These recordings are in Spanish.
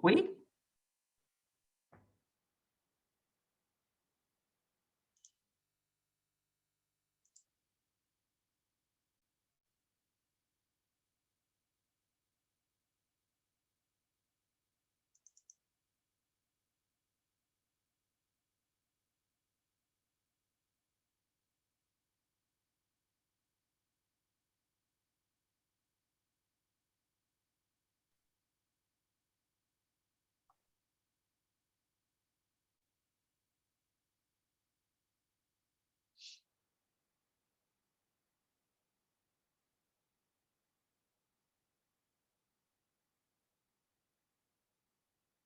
Oui.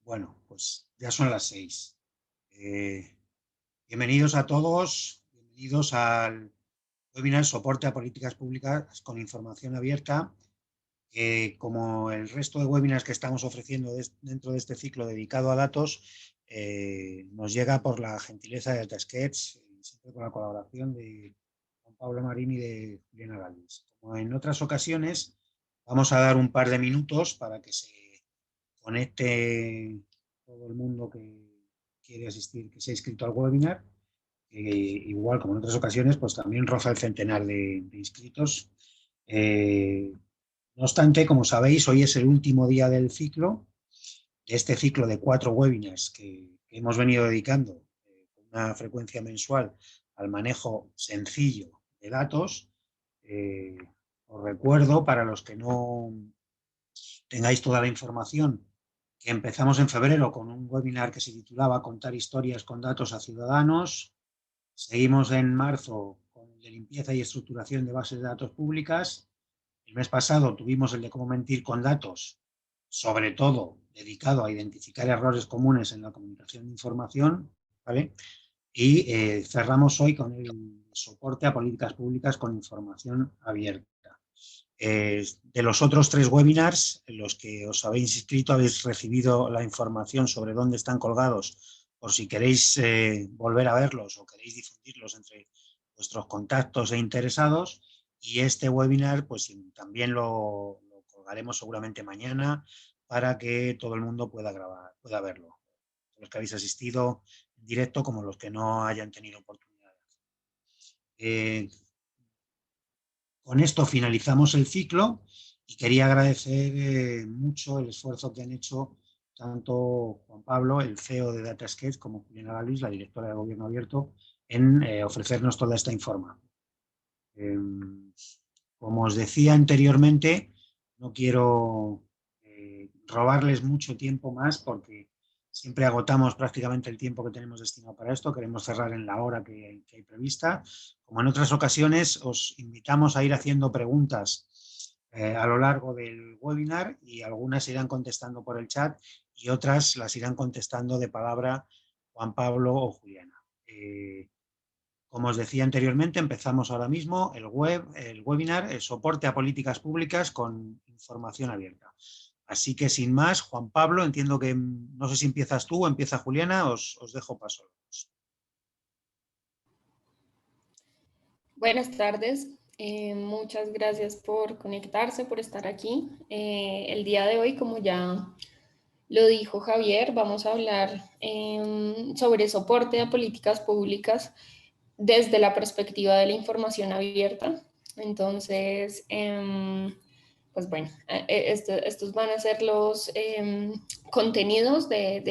Bueno, pues ya son las 6. Bienvenidos a todos, bienvenidos al webinar Soporte a Políticas Públicas con Información Abierta, que como el resto de webinars que estamos ofreciendo dentro de este ciclo dedicado a datos, nos llega por la gentileza de Datasquets, siempre con la colaboración de Juan Pablo Marín y de Juliana Galvis. Como en otras ocasiones, vamos a dar un par de minutos para que se conecte todo el mundo que quiere asistir, que se ha inscrito al webinar. Igual como en otras ocasiones, pues también roza el centenar de inscritos. No obstante, como sabéis, hoy es el último día del ciclo, de este ciclo de 4 webinars que hemos venido dedicando con una frecuencia mensual al manejo sencillo de datos. Os recuerdo, para los que no tengáis toda la información, que empezamos en febrero con un webinar que se titulaba Contar historias con datos a ciudadanos. Seguimos en marzo con el de limpieza y estructuración de bases de datos públicas. El mes pasado tuvimos el de cómo mentir con datos, sobre todo dedicado a identificar errores comunes en la comunicación de información, ¿vale? Y cerramos hoy con el soporte a políticas públicas con información abierta. De los otros 3 webinars, en los que os habéis inscrito, habéis recibido la información sobre dónde están colgados, por si queréis volver a verlos o queréis difundirlos entre vuestros contactos e interesados. Y este webinar, pues también lo colgaremos seguramente mañana para que todo el mundo pueda verlo. Los que habéis asistido en directo como los que no hayan tenido oportunidad. Con esto finalizamos el ciclo y quería agradecer mucho el esfuerzo que han hecho tanto Juan Pablo, el CEO de Datasquets, como Juliana Galvis, la directora de Gobierno Abierto, en ofrecernos toda esta información. Como os decía anteriormente, no quiero robarles mucho tiempo más porque siempre agotamos prácticamente el tiempo que tenemos destinado para esto. Queremos cerrar en la hora que hay prevista. Como en otras ocasiones, os invitamos a ir haciendo preguntas a lo largo del webinar y algunas irán contestando por el chat y otras las irán contestando de palabra Juan Pablo o Juliana. Como os decía anteriormente, empezamos ahora mismo el webinar, el soporte a políticas públicas con información abierta. Así que sin más, Juan Pablo, entiendo que no sé si empiezas tú o empieza Juliana, os dejo paso. Buenas tardes, muchas gracias por conectarse, por estar aquí. El día de hoy, como ya lo dijo Javier, vamos a hablar sobre soporte a políticas públicas desde la perspectiva de la información abierta. Entonces, pues bueno, estos van a ser los contenidos de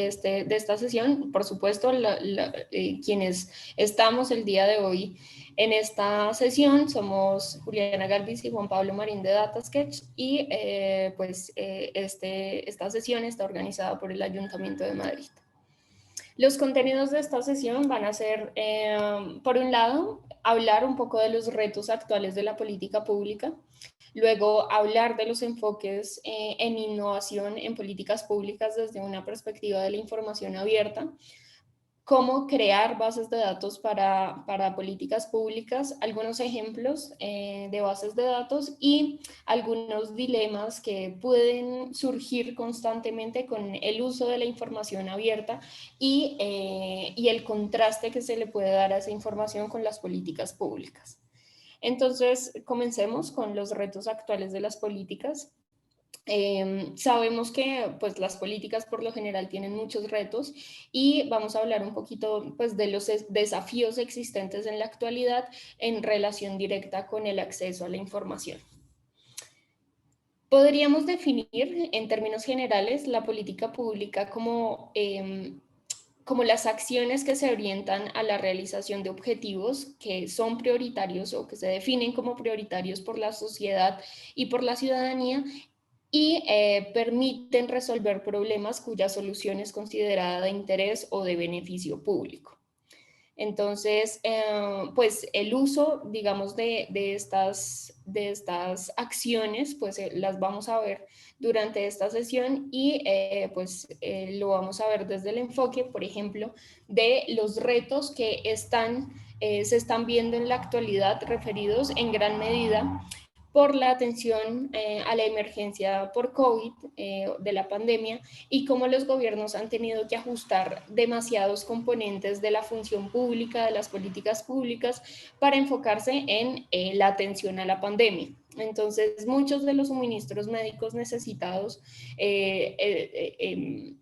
esta sesión. Por supuesto, quienes estamos el día de hoy en esta sesión somos Juliana Galvis y Juan Pablo Marín de Datasketch y esta sesión está organizada por el Ayuntamiento de Madrid. Los contenidos de esta sesión van a ser, por un lado, hablar un poco de los retos actuales de la política pública, luego hablar de los enfoques en innovación en políticas públicas desde una perspectiva de la información abierta, cómo crear bases de datos para políticas públicas, algunos ejemplos de bases de datos y algunos dilemas que pueden surgir constantemente con el uso de la información abierta y el contraste que se le puede dar a esa información con las políticas públicas. Entonces, comencemos con los retos actuales de las políticas. Sabemos que pues, las políticas por lo general tienen muchos retos y vamos a hablar un poquito pues, de los desafíos existentes en la actualidad en relación directa con el acceso a la información. Podríamos definir en términos generales la política pública como las acciones que se orientan a la realización de objetivos que son prioritarios o que se definen como prioritarios por la sociedad y por la ciudadanía y permiten resolver problemas cuya solución es considerada de interés o de beneficio público. Entonces, pues el uso, digamos, de estas acciones, pues las vamos a ver durante esta sesión y lo vamos a ver desde el enfoque, por ejemplo, de los retos que se están viendo en la actualidad referidos en gran medida por la atención a la emergencia por COVID de la pandemia y cómo los gobiernos han tenido que ajustar demasiados componentes de la función pública, de las políticas públicas, para enfocarse en la atención a la pandemia. Entonces, muchos de los suministros médicos necesitados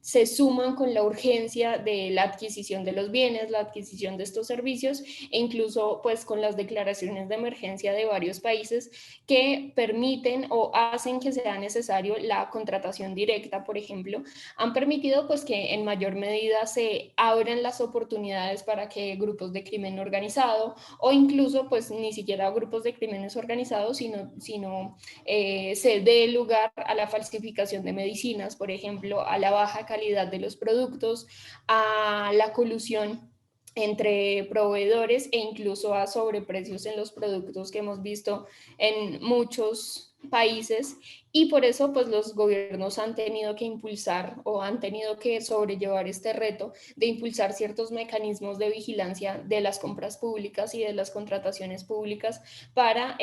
se suman con la urgencia de la adquisición de los bienes, la adquisición de estos servicios e incluso pues con las declaraciones de emergencia de varios países que permiten o hacen que sea necesario la contratación directa, por ejemplo, han permitido pues que en mayor medida se abran las oportunidades para que grupos de crimen organizado o incluso pues ni siquiera grupos de crímenes organizados, sino se dé lugar a la falsificación de medicinas, por ejemplo, a la baja calidad de los productos, a la colusión entre proveedores e incluso a sobreprecios en los productos que hemos visto en muchos países y por eso pues los gobiernos han tenido que impulsar o han tenido que sobrellevar este reto de impulsar ciertos mecanismos de vigilancia de las compras públicas y de las contrataciones públicas para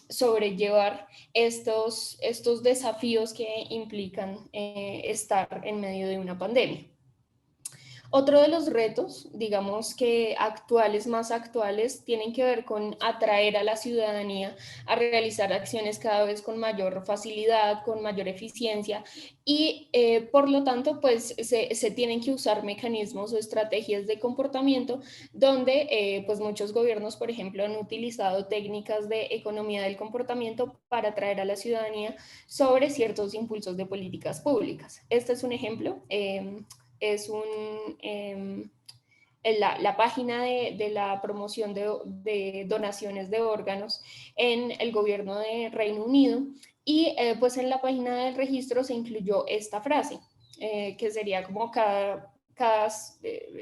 sobrellevar estos desafíos que implican estar en medio de una pandemia. Otro de los retos, digamos que actuales, más actuales, tienen que ver con atraer a la ciudadanía a realizar acciones cada vez con mayor facilidad, con mayor eficiencia y por lo tanto pues se tienen que usar mecanismos o estrategias de comportamiento donde pues muchos gobiernos, por ejemplo, han utilizado técnicas de economía del comportamiento para atraer a la ciudadanía sobre ciertos impulsos de políticas públicas. Este es un ejemplo. Es la página de la promoción de donaciones de órganos en el gobierno de Reino Unido y pues en la página del registro se incluyó esta frase, que sería como cada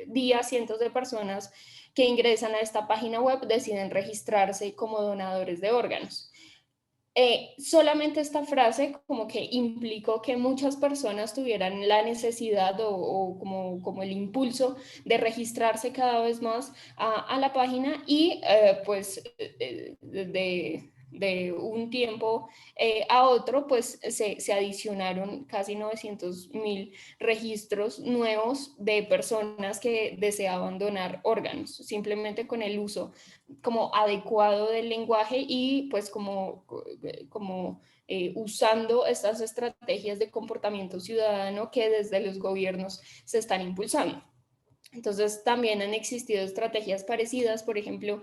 día cientos de personas que ingresan a esta página web deciden registrarse como donadores de órganos. Solamente esta frase como que implicó que muchas personas tuvieran la necesidad o como el impulso de registrarse cada vez más a la página y de un tiempo a otro pues se adicionaron casi 900.000 registros nuevos de personas que deseaban donar órganos simplemente con el uso como adecuado del lenguaje y pues usando estas estrategias de comportamiento ciudadano que desde los gobiernos se están impulsando. Entonces también han existido estrategias parecidas, por ejemplo,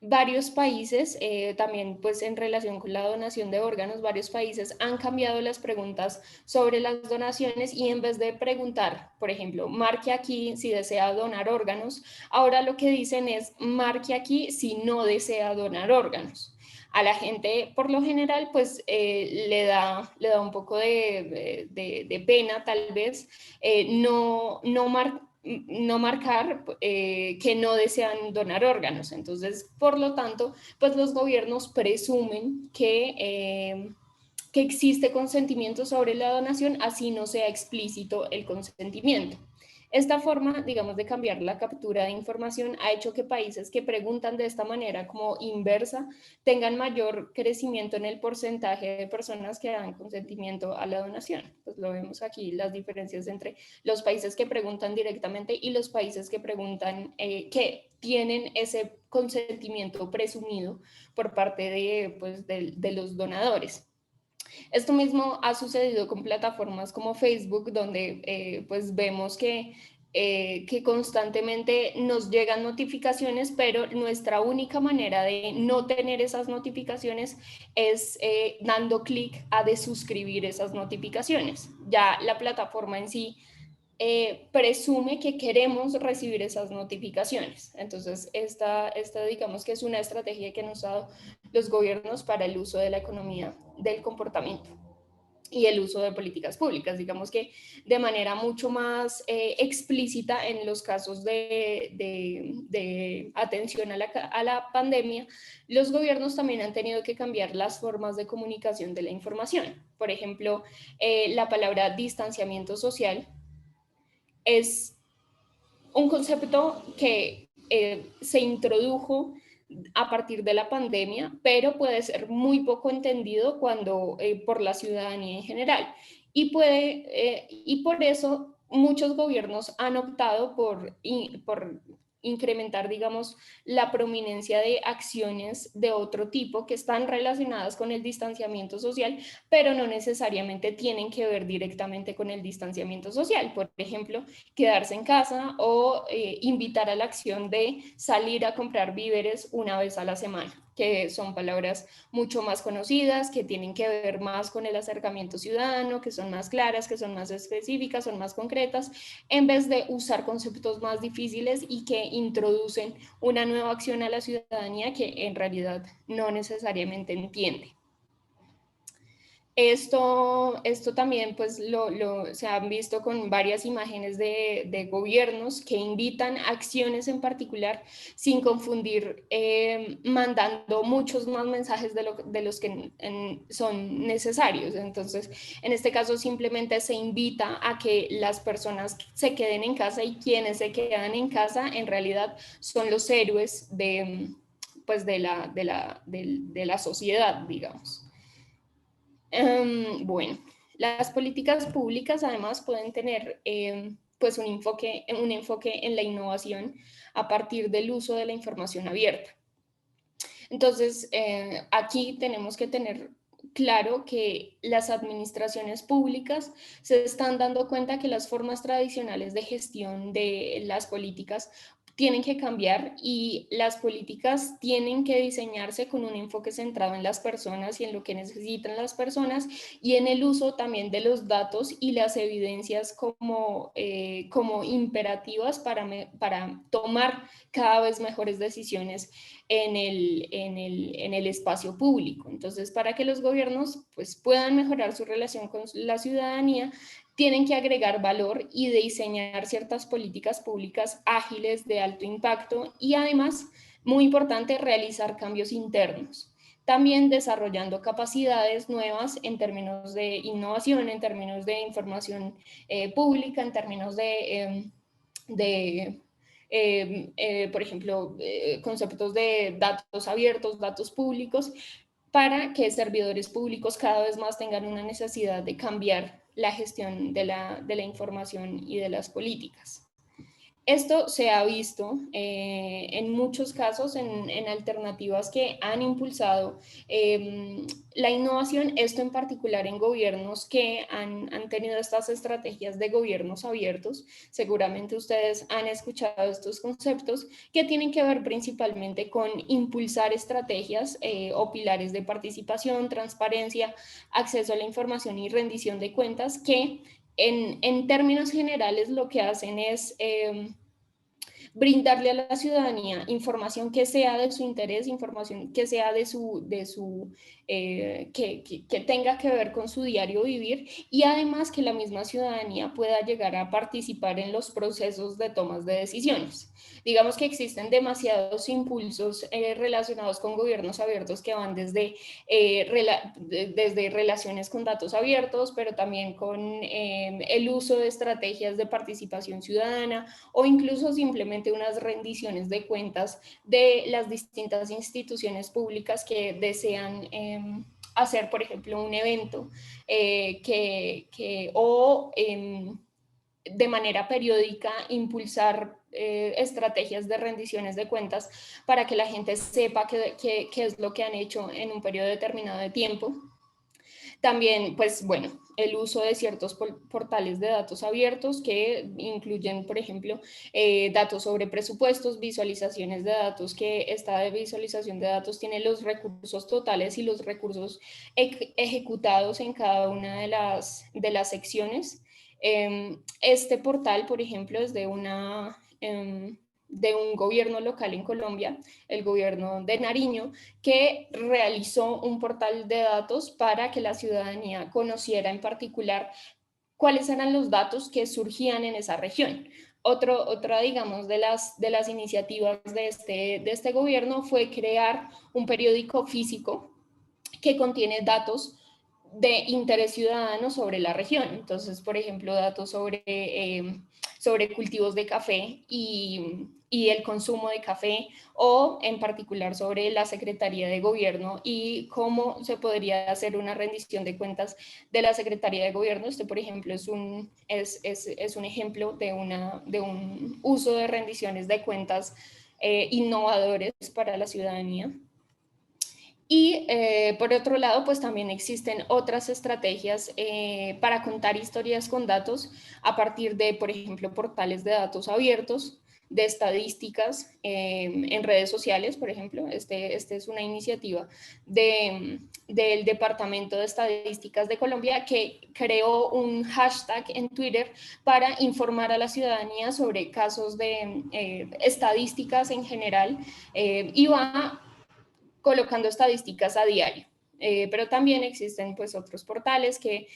varios países, también pues en relación con la donación de órganos, varios países han cambiado las preguntas sobre las donaciones y en vez de preguntar, por ejemplo, marque aquí si desea donar órganos, ahora lo que dicen es marque aquí si no desea donar órganos. A la gente, por lo general, pues le da un poco de pena, tal vez, no marcar que no desean donar órganos. Entonces, por lo tanto, pues los gobiernos presumen que existe consentimiento sobre la donación, así no sea explícito el consentimiento. Esta forma, digamos, de cambiar la captura de información ha hecho que países que preguntan de esta manera como inversa tengan mayor crecimiento en el porcentaje de personas que dan consentimiento a la donación. Pues lo vemos aquí, las diferencias entre los países que preguntan directamente y los países que preguntan que tienen ese consentimiento presumido por parte de los donadores. Esto mismo ha sucedido con plataformas como Facebook, donde pues vemos que constantemente nos llegan notificaciones, pero nuestra única manera de no tener esas notificaciones es dando clic a desuscribir esas notificaciones. Ya la plataforma en sí presume que queremos recibir esas notificaciones. Entonces, esta digamos que es una estrategia que han usado los gobiernos para el uso de la economía del comportamiento y el uso de políticas públicas, digamos que de manera mucho más explícita en los casos de atención a la pandemia, los gobiernos también han tenido que cambiar las formas de comunicación de la información. Por ejemplo, la palabra distanciamiento social es un concepto que se introdujo a partir de la pandemia, pero puede ser muy poco entendido por la ciudadanía en general. Y por eso muchos gobiernos han optado por incrementar, digamos, la prominencia de acciones de otro tipo que están relacionadas con el distanciamiento social, pero no necesariamente tienen que ver directamente con el distanciamiento social. Por ejemplo, quedarse en casa o invitar a la acción de salir a comprar víveres una vez a la semana, que son palabras mucho más conocidas, que tienen que ver más con el acercamiento ciudadano, que son más claras, que son más específicas, son más concretas, en vez de usar conceptos más difíciles y que introducen una nueva acción a la ciudadanía que en realidad no necesariamente entiende. Esto también pues se han visto con varias imágenes de gobiernos que invitan acciones en particular sin confundir, mandando muchos más mensajes de los que son necesarios. Entonces, en este caso simplemente se invita a que las personas se queden en casa, y quienes se quedan en casa en realidad son los héroes pues de la sociedad, digamos. Bueno, las políticas públicas además pueden tener pues un enfoque en la innovación a partir del uso de la información abierta. Entonces, aquí tenemos que tener claro que las administraciones públicas se están dando cuenta que las formas tradicionales de gestión de las políticas tienen que cambiar, y las políticas tienen que diseñarse con un enfoque centrado en las personas y en lo que necesitan las personas, y en el uso también de los datos y las evidencias como imperativas para tomar cada vez mejores decisiones en el espacio público. Entonces, para que los gobiernos pues, puedan mejorar su relación con la ciudadanía, tienen que agregar valor y diseñar ciertas políticas públicas ágiles, de alto impacto, y además, muy importante, realizar cambios internos. También desarrollando capacidades nuevas en términos de innovación, en términos de información pública, en términos por ejemplo, conceptos de datos abiertos, datos públicos, para que servidores públicos cada vez más tengan una necesidad de cambiar la gestión de la información y de las políticas. Esto se ha visto en muchos casos en alternativas que han impulsado la innovación, esto en particular en gobiernos que han tenido estas estrategias de gobiernos abiertos. Seguramente ustedes han escuchado estos conceptos, que tienen que ver principalmente con impulsar estrategias o pilares de participación, transparencia, acceso a la información y rendición de cuentas, que en términos generales lo que hacen es brindarle a la ciudadanía información que sea de su interés, información que sea que tenga que ver con su diario vivir, y además que la misma ciudadanía pueda llegar a participar en los procesos de tomas de decisiones. Digamos que existen demasiados impulsos relacionados con gobiernos abiertos, que van desde relaciones con datos abiertos, pero también con el uso de estrategias de participación ciudadana, o incluso simplemente unas rendiciones de cuentas de las distintas instituciones públicas que desean hacer, por ejemplo, un evento de manera periódica impulsar estrategias de rendiciones de cuentas para que la gente sepa qué es lo que han hecho en un periodo determinado de tiempo. También, pues bueno, el uso de ciertos portales de datos abiertos que incluyen, por ejemplo, datos sobre presupuestos, visualizaciones de datos, que esta de visualización de datos tiene los recursos totales y los recursos ejecutados en cada una de las secciones. Este portal, por ejemplo, es de de un gobierno local en Colombia, el gobierno de Nariño, que realizó un portal de datos para que la ciudadanía conociera en particular cuáles eran los datos que surgían en esa región. Otra, digamos, de las iniciativas de este gobierno fue crear un periódico físico que contiene datos de interés ciudadano sobre la región. Entonces, por ejemplo, datos sobre cultivos de café y el consumo de café, o en particular sobre la Secretaría de Gobierno y cómo se podría hacer una rendición de cuentas de la Secretaría de Gobierno. Este, por ejemplo, es un ejemplo de un uso de rendiciones de cuentas innovadores para la ciudadanía. Y por otro lado, pues también existen otras estrategias para contar historias con datos a partir de, por ejemplo, portales de datos abiertos, de estadísticas en redes sociales, por ejemplo. Este es una iniciativa del Departamento de Estadísticas de Colombia, que creó un hashtag en Twitter para informar a la ciudadanía sobre casos de estadísticas en general, y va colocando estadísticas a diario. Pero también existen pues otros portales que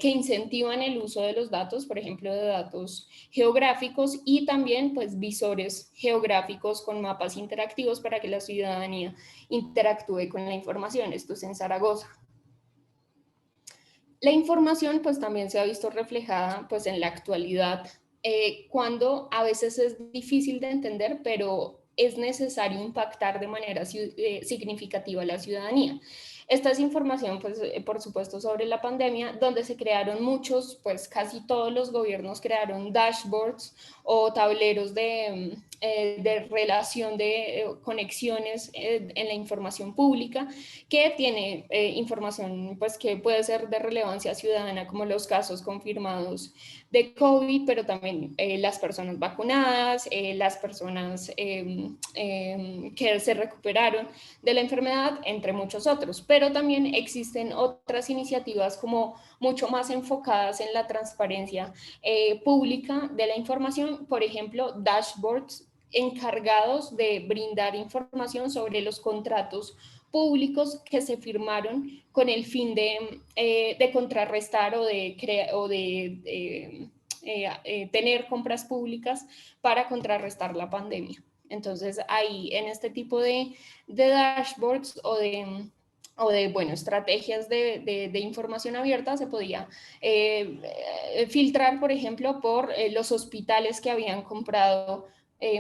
incentivan el uso de los datos, por ejemplo, de datos geográficos, y también pues visores geográficos con mapas interactivos para que la ciudadanía interactúe con la información. Esto es en Zaragoza. La información pues también se ha visto reflejada pues en la actualidad, cuando a veces es difícil de entender, pero es necesario impactar de manera significativa a la ciudadanía. Esta es información, pues, por supuesto, sobre la pandemia, donde se crearon muchos, pues casi todos los gobiernos crearon dashboards o tableros de relación de conexiones en la información pública, que tiene información pues, que puede ser de relevancia ciudadana, como los casos confirmados de COVID, pero también las personas vacunadas, las personas que se recuperaron de la enfermedad, entre muchos otros. Pero también existen otras iniciativas como mucho más enfocadas en la transparencia pública de la información, por ejemplo, dashboards encargados de brindar información sobre los contratos públicos que se firmaron con el fin de contrarrestar o de tener compras públicas para contrarrestar la pandemia. Entonces, ahí en este tipo de dashboards o de bueno, estrategias de información abierta se podía filtrar, por ejemplo, por los hospitales que habían comprado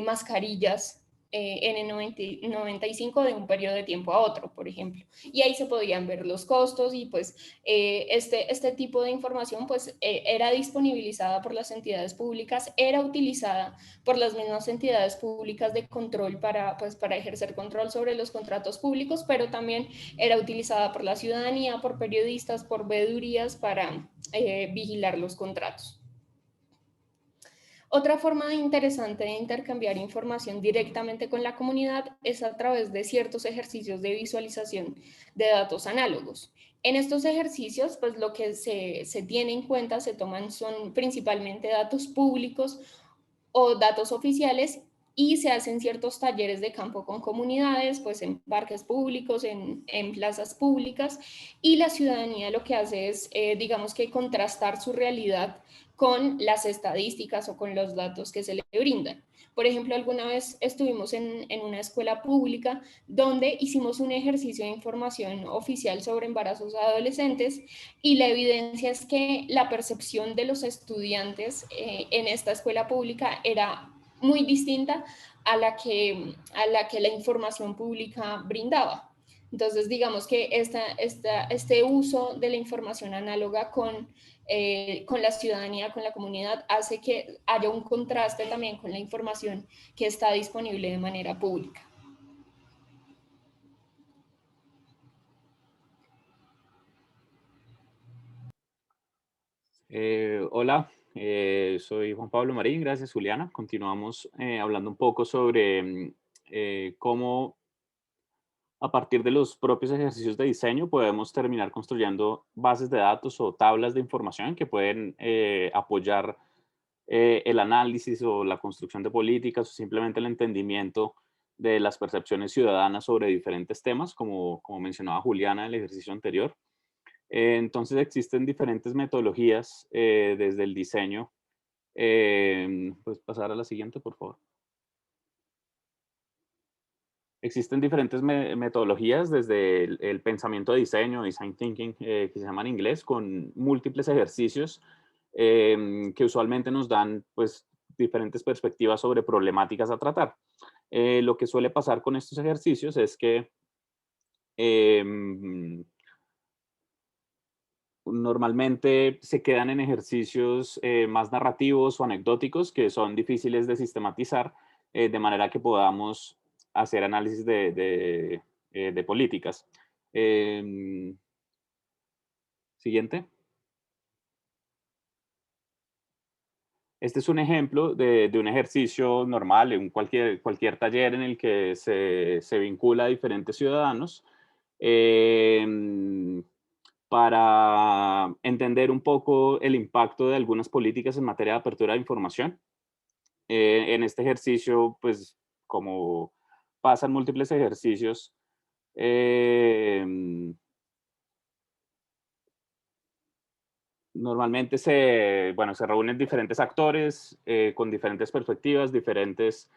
mascarillas N95 de un periodo de tiempo a otro, por ejemplo. Y ahí se podían ver los costos, y pues este tipo de información pues era disponibilizada por las entidades públicas, era utilizada por las mismas entidades públicas de control pues, para ejercer control sobre los contratos públicos, pero también era utilizada por la ciudadanía, por periodistas, por veedurías para vigilar los contratos. Otra forma interesante de intercambiar información directamente con la comunidad es a través de ciertos ejercicios de visualización de datos análogos. En estos ejercicios, pues lo que se tiene en cuenta, se toman son principalmente datos públicos o datos oficiales, y se hacen ciertos talleres de campo con comunidades, pues en parques públicos, en plazas públicas, y la ciudadanía lo que hace es, digamos que contrastar su realidad con las estadísticas o con los datos que se le brindan. Por ejemplo, alguna vez estuvimos en una escuela pública donde hicimos un ejercicio de información oficial sobre embarazos adolescentes, y la evidencia es que la percepción de los estudiantes en esta escuela pública era muy distinta a la que la información pública brindaba. Entonces, digamos que este uso de la información análoga con la ciudadanía, con la comunidad, hace que haya un contraste también con la información que está disponible de manera pública. Hola, soy Juan Pablo Marín, gracias Juliana. Continuamos hablando un poco sobre cómo a partir de los propios ejercicios de diseño podemos terminar construyendo bases de datos o tablas de información que pueden apoyar el análisis o la construcción de políticas o simplemente el entendimiento de las percepciones ciudadanas sobre diferentes temas, como mencionaba Juliana en el ejercicio anterior. Entonces existen diferentes metodologías desde el diseño. Pues pasar a la siguiente, por favor. Existen diferentes metodologías desde el pensamiento de diseño, design thinking, que se llama en inglés, con múltiples ejercicios que usualmente nos dan pues diferentes perspectivas sobre problemáticas a tratar. Lo que suele pasar con estos ejercicios es que em, normalmente se quedan en ejercicios más narrativos o anecdóticos que son difíciles de sistematizar, de manera que podamos hacer análisis de políticas. Em, Siguiente. Este es un ejemplo de un ejercicio normal, en cualquier taller en el que se vincula a diferentes ciudadanos. em, para entender un poco el impacto de algunas políticas en materia de apertura de información. En este ejercicio, pues como pasan múltiples ejercicios, eh, normalmente se reúnen diferentes actores con diferentes perspectivas, diferentes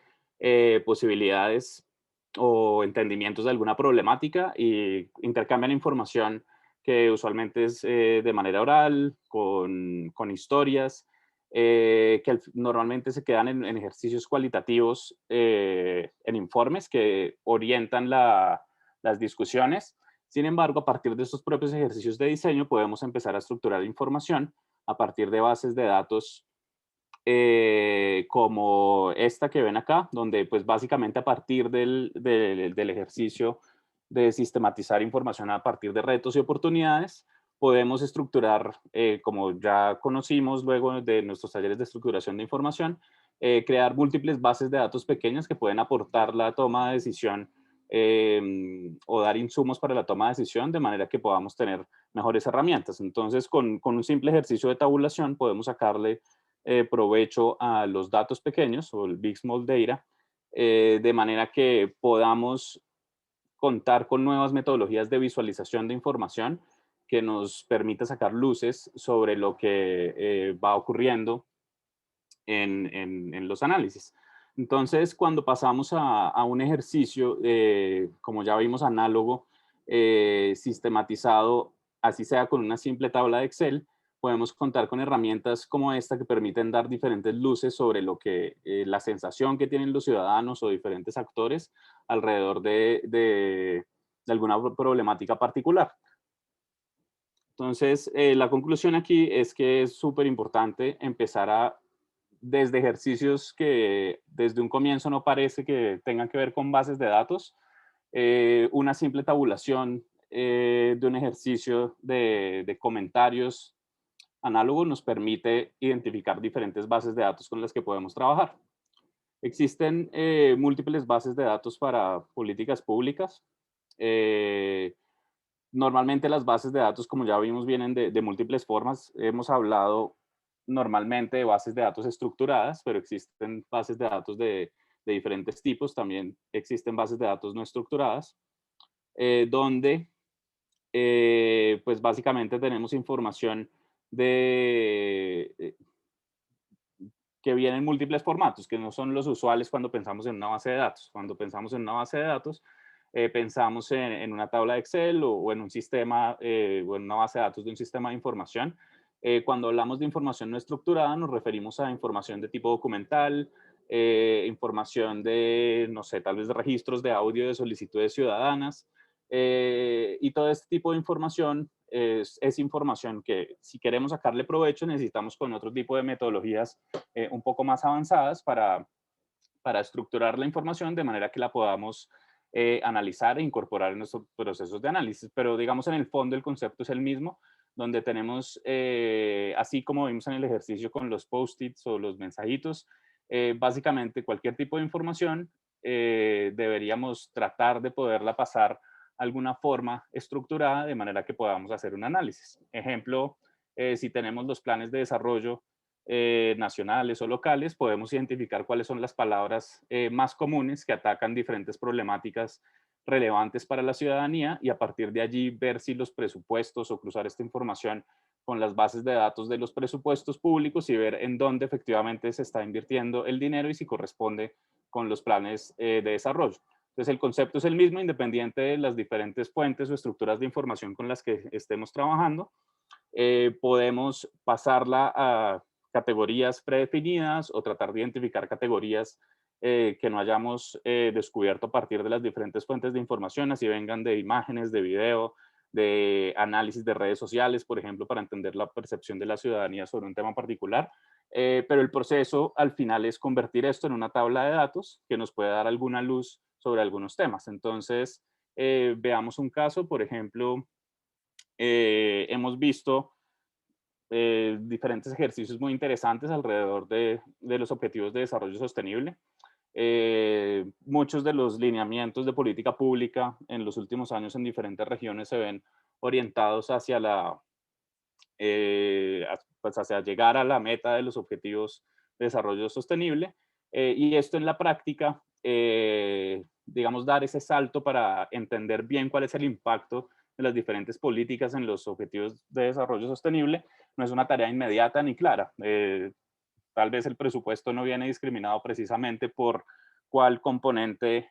posibilidades o entendimientos de alguna problemática y intercambian información que usualmente es de manera oral, con historias, normalmente se quedan en ejercicios cualitativos, en informes que orientan las discusiones. Sin embargo, a partir de estos propios ejercicios de diseño podemos empezar a estructurar información a partir de bases de datos como esta que ven acá, donde pues básicamente a partir del ejercicio de sistematizar información a partir de retos y oportunidades, podemos estructurar, como ya conocimos luego de nuestros talleres de estructuración de información, crear múltiples bases de datos pequeñas que pueden aportar la toma de decisión o dar insumos para la toma de decisión de manera que podamos tener mejores herramientas. Entonces, con un simple ejercicio de tabulación podemos sacarle provecho a los datos pequeños o el Big Small Data, de manera que podamos contar con nuevas metodologías de visualización de información que nos permita sacar luces sobre lo que va ocurriendo en los análisis. Entonces, cuando pasamos a un ejercicio, como ya vimos, análogo, sistematizado, así sea con una simple tabla de Excel, podemos contar con herramientas como esta que permiten dar diferentes luces sobre lo que la sensación que tienen los ciudadanos o diferentes actores alrededor de alguna problemática particular. Entonces, la conclusión aquí es que es súper importante empezar desde ejercicios que desde un comienzo no parece que tengan que ver con bases de datos, una simple tabulación de un ejercicio de comentarios análogo nos permite identificar diferentes bases de datos con las que podemos trabajar. Existen múltiples bases de datos para políticas públicas. Eh, Normalmente las bases de datos, como ya vimos, vienen de múltiples formas. Hemos hablado normalmente de bases de datos estructuradas, pero existen bases de datos de diferentes tipos. También existen bases de datos no estructuradas, donde pues básicamente tenemos información de, que viene en múltiples formatos, que no son los usuales cuando pensamos en una base de datos. Cuando pensamos en una base de datos, pensamos en una tabla de Excel o en un sistema o en una base de datos de un sistema de información. Cuando hablamos de información no estructurada, nos referimos a información de tipo documental, información de, no sé, tal vez de registros de audio de solicitudes ciudadanas, y todo este tipo de información es información que si queremos sacarle provecho necesitamos con otro tipo de metodologías un poco más avanzadas para estructurar la información de manera que la podamos analizar e incorporar en nuestros procesos de análisis. Pero digamos en el fondo el concepto es el mismo, donde tenemos, así como vimos en el ejercicio con los post-its o los mensajitos, básicamente cualquier tipo de información deberíamos tratar de poderla pasar alguna forma estructurada de manera que podamos hacer un análisis. Ejemplo, si tenemos los planes de desarrollo nacionales o locales, podemos identificar cuáles son las palabras más comunes que atacan diferentes problemáticas relevantes para la ciudadanía y a partir de allí ver si los presupuestos o cruzar esta información con las bases de datos de los presupuestos públicos y ver en dónde efectivamente se está invirtiendo el dinero y si corresponde con los planes de desarrollo. Entonces el concepto es el mismo independiente de las diferentes fuentes o estructuras de información con las que estemos trabajando. Podemos pasarla a categorías predefinidas o tratar de identificar categorías que no hayamos descubierto a partir de las diferentes fuentes de información, así vengan de imágenes, de video, de análisis de redes sociales, por ejemplo, para entender la percepción de la ciudadanía sobre un tema particular. Pero el proceso al final es convertir esto en una tabla de datos que nos puede dar alguna luz sobre algunos temas. Entonces, veamos un caso, por ejemplo, hemos visto diferentes ejercicios muy interesantes alrededor de los objetivos de desarrollo sostenible. Muchos de los lineamientos de política pública en los últimos años en diferentes regiones se ven orientados hacia pues hacia llegar a la meta de los objetivos de desarrollo sostenible. Y esto en la práctica, digamos, dar ese salto para entender bien cuál es el impacto de las diferentes políticas en los objetivos de desarrollo sostenible, no es una tarea inmediata ni clara. Tal vez el presupuesto no viene discriminado precisamente por cuál componente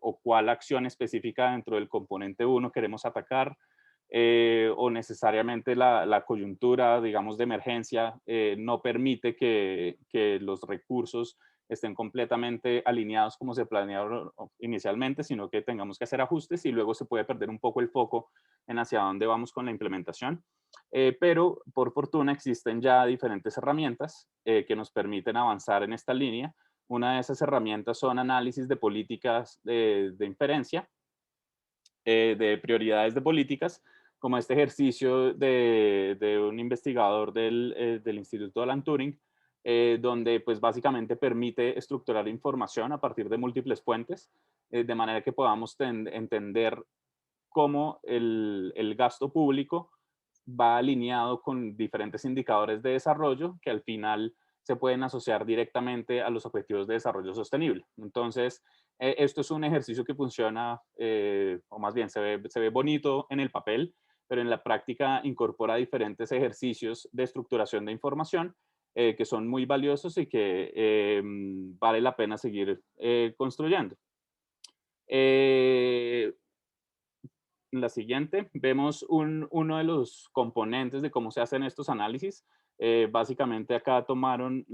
o cuál acción específica dentro del componente 1 queremos atacar, o necesariamente la coyuntura, digamos, de emergencia no permite que los recursos estén completamente alineados como se planearon inicialmente, sino que tengamos que hacer ajustes y luego se puede perder un poco el foco en hacia dónde vamos con la implementación. Pero por fortuna existen ya diferentes herramientas que nos permiten avanzar en esta línea. Una de esas herramientas son análisis de políticas de inferencia, de prioridades de políticas, como este ejercicio de un investigador del Instituto Alan Turing, donde pues básicamente permite estructurar información a partir de múltiples fuentes, de manera que podamos entender cómo el gasto público va alineado con diferentes indicadores de desarrollo que al final se pueden asociar directamente a los objetivos de desarrollo sostenible. Entonces, esto es un ejercicio que funciona, o más bien se ve bonito en el papel, pero en la práctica incorpora diferentes ejercicios de estructuración de información que son muy valiosos y que vale la pena seguir construyendo. En la siguiente vemos uno de los componentes de cómo se hacen estos análisis. Básicamente acá tomaron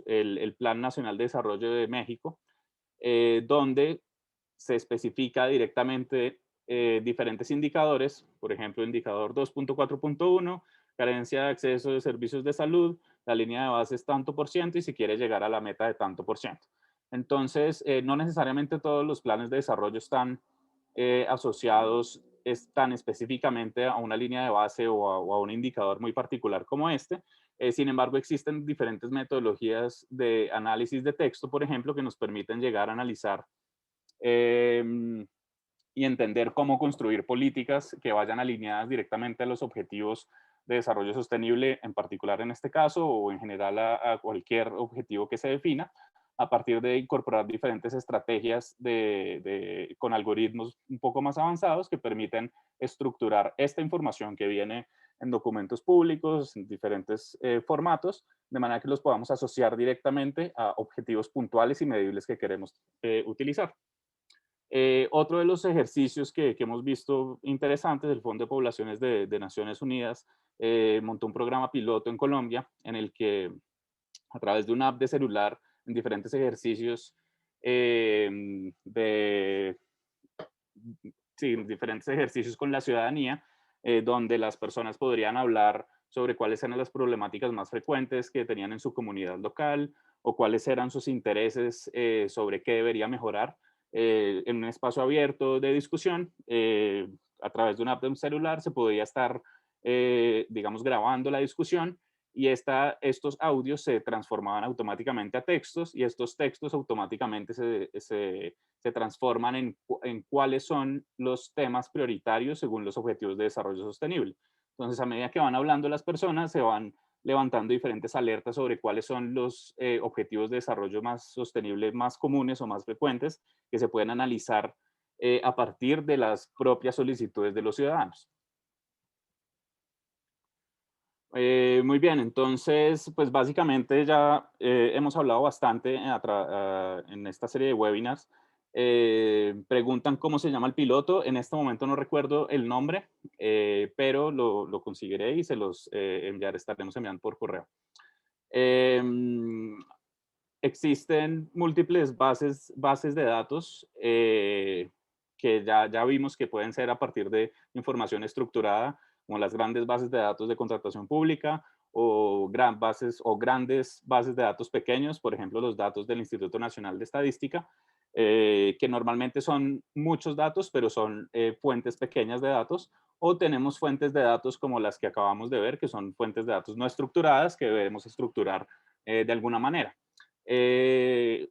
el Plan Nacional de Desarrollo de México, donde se especifica directamente diferentes indicadores, por ejemplo, indicador 2.4.1, carencia de acceso de servicios de salud, la línea de base es tanto por ciento y si quiere llegar a la meta de tanto por ciento. Entonces, no necesariamente todos los planes de desarrollo están asociados tan específicamente a una línea de base o a un indicador muy particular como este. Sin embargo, existen diferentes metodologías de análisis de texto, por ejemplo, que nos permiten llegar a analizar y entender cómo construir políticas que vayan alineadas directamente a los objetivos de desarrollo sostenible, en particular en este caso, o en general a cualquier objetivo que se defina, a partir de incorporar diferentes estrategias con algoritmos un poco más avanzados que permiten estructurar esta información que viene en documentos públicos, en diferentes formatos, de manera que los podamos asociar directamente a objetivos puntuales y medibles que queremos utilizar. Otro de los ejercicios que hemos visto interesantes, el Fondo de Poblaciones de Naciones Unidas montó un programa piloto en Colombia en el que a través de una app de celular, en diferentes ejercicios diferentes ejercicios con la ciudadanía, donde las personas podrían hablar sobre cuáles eran las problemáticas más frecuentes que tenían en su comunidad local o cuáles eran sus intereses sobre qué debería mejorar en un espacio abierto de discusión. A través de una app de un celular se podía estar digamos, grabando la discusión, y estos audios se transformaban automáticamente a textos, y estos textos automáticamente se transforman en cuáles son los temas prioritarios según los objetivos de desarrollo sostenible. Entonces, a medida que van hablando las personas, se van levantando diferentes alertas sobre cuáles son los objetivos de desarrollo más sostenible, más comunes o más frecuentes, que se pueden analizar a partir de las propias solicitudes de los ciudadanos. Muy bien, entonces, pues básicamente ya hemos hablado bastante en esta serie de webinars. Preguntan cómo se llama el piloto. En este momento no recuerdo el nombre, pero lo conseguiré y se los estaremos enviando por correo. Existen múltiples bases de datos que ya vimos que pueden ser a partir de información estructurada, como las grandes bases de datos de contratación pública o grandes bases de datos pequeños, por ejemplo, los datos del Instituto Nacional de Estadística, que normalmente son muchos datos, pero son fuentes pequeñas de datos, o tenemos fuentes de datos como las que acabamos de ver, que son fuentes de datos no estructuradas que debemos estructurar de alguna manera. Eh,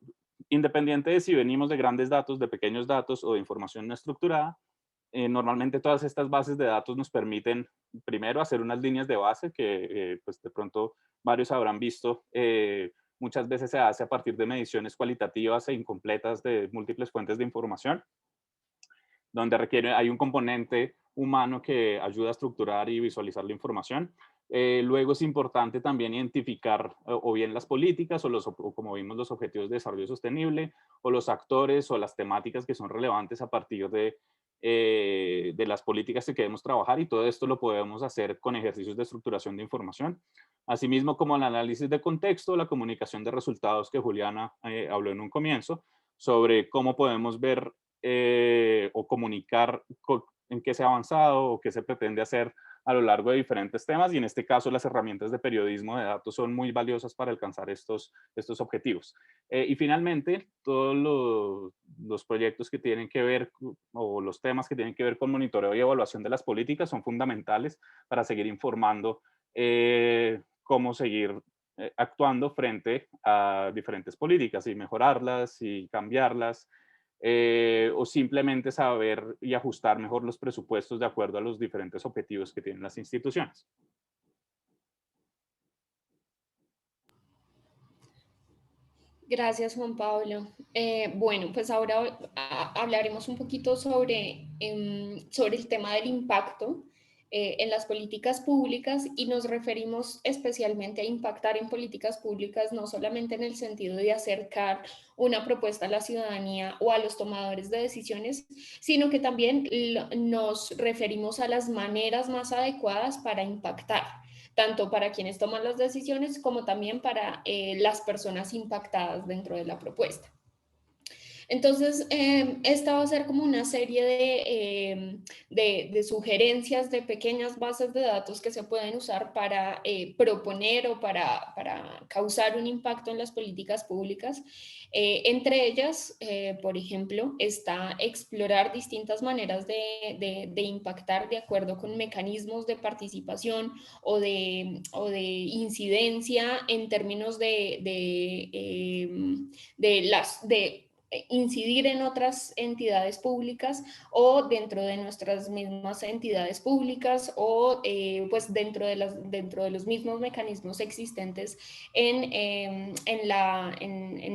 Independiente de si venimos de grandes datos, de pequeños datos o de información no estructurada, normalmente todas estas bases de datos nos permiten primero hacer unas líneas de base que pues de pronto varios habrán visto. Muchas veces se hace a partir de mediciones cualitativas e incompletas de múltiples fuentes de información, donde hay un componente humano que ayuda a estructurar y visualizar la información. Luego es importante también identificar o bien las políticas o como vimos los objetivos de desarrollo sostenible o los actores o las temáticas que son relevantes a partir de las políticas que queremos trabajar, y todo esto lo podemos hacer con ejercicios de estructuración de información. Asimismo, como el análisis de contexto, la comunicación de resultados que Juliana habló en un comienzo, sobre cómo podemos ver o comunicar en qué se ha avanzado o qué se pretende hacer a lo largo de diferentes temas, y en este caso las herramientas de periodismo de datos son muy valiosas para alcanzar estos objetivos. Y finalmente, todos los proyectos que tienen que ver o los temas que tienen que ver con monitoreo y evaluación de las políticas son fundamentales para seguir informando cómo seguir actuando frente a diferentes políticas y mejorarlas y cambiarlas. O simplemente saber y ajustar mejor los presupuestos de acuerdo a los diferentes objetivos que tienen las instituciones. Gracias, Juan Pablo. Bueno, pues ahora hablaremos un poquito sobre el tema del impacto en las políticas públicas, y nos referimos especialmente a impactar en políticas públicas, no solamente en el sentido de acercar una propuesta a la ciudadanía o a los tomadores de decisiones, sino que también nos referimos a las maneras más adecuadas para impactar, tanto para quienes toman las decisiones como también para las personas impactadas dentro de la propuesta. Entonces, esta va a ser como una serie de sugerencias de pequeñas bases de datos que se pueden usar para proponer o para causar un impacto en las políticas públicas. Entre ellas, por ejemplo, está explorar distintas maneras de impactar de acuerdo con mecanismos de participación o de incidencia en términos de incidir en otras entidades públicas o dentro de nuestras mismas entidades públicas, o pues dentro de los mismos mecanismos existentes en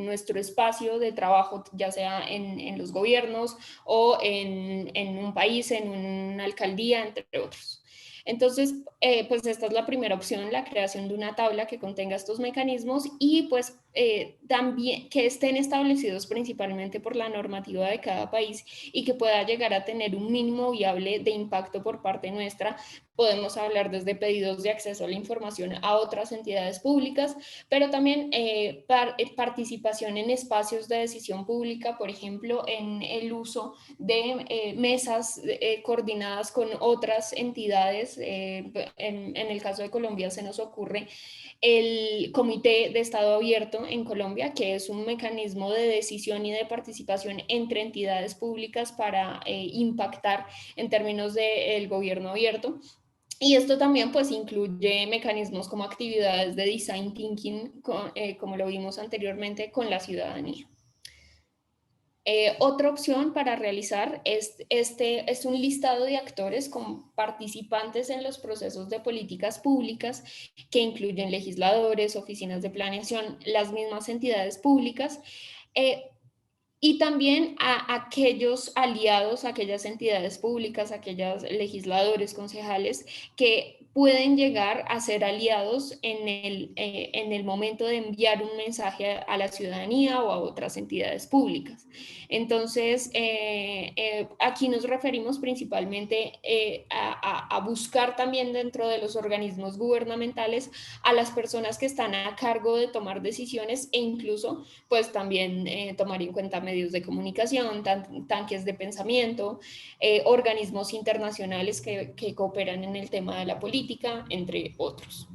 nuestro espacio de trabajo, ya sea en los gobiernos o en un país, en una alcaldía, entre otros. Entonces, pues esta es la primera opción, la creación de una tabla que contenga estos mecanismos, y pues también que estén establecidos principalmente por la normativa de cada país y que pueda llegar a tener un mínimo viable de impacto por parte nuestra. Podemos hablar desde pedidos de acceso a la información a otras entidades públicas, pero también participación en espacios de decisión pública, por ejemplo, en el uso de mesas coordinadas con otras entidades. En el caso de Colombia se nos ocurre el Comité de Estado Abierto en Colombia, que es un mecanismo de decisión y de participación entre entidades públicas para impactar en términos del gobierno abierto. Y esto también pues incluye mecanismos como actividades de design thinking, como lo vimos anteriormente, con la ciudadanía. Otra opción para realizar es un listado de actores como participantes en los procesos de políticas públicas que incluyen legisladores, oficinas de planeación, las mismas entidades públicas, y también a aquellos aliados, aquellas entidades públicas, aquellos legisladores, concejales que pueden llegar a ser aliados en el momento de enviar un mensaje a la ciudadanía o a otras entidades públicas. Entonces, aquí nos referimos principalmente a buscar también dentro de los organismos gubernamentales a las personas que están a cargo de tomar decisiones e incluso pues también tomar en cuenta medios de comunicación, tanques de pensamiento, organismos internacionales que cooperan en el tema de la política, entre otros.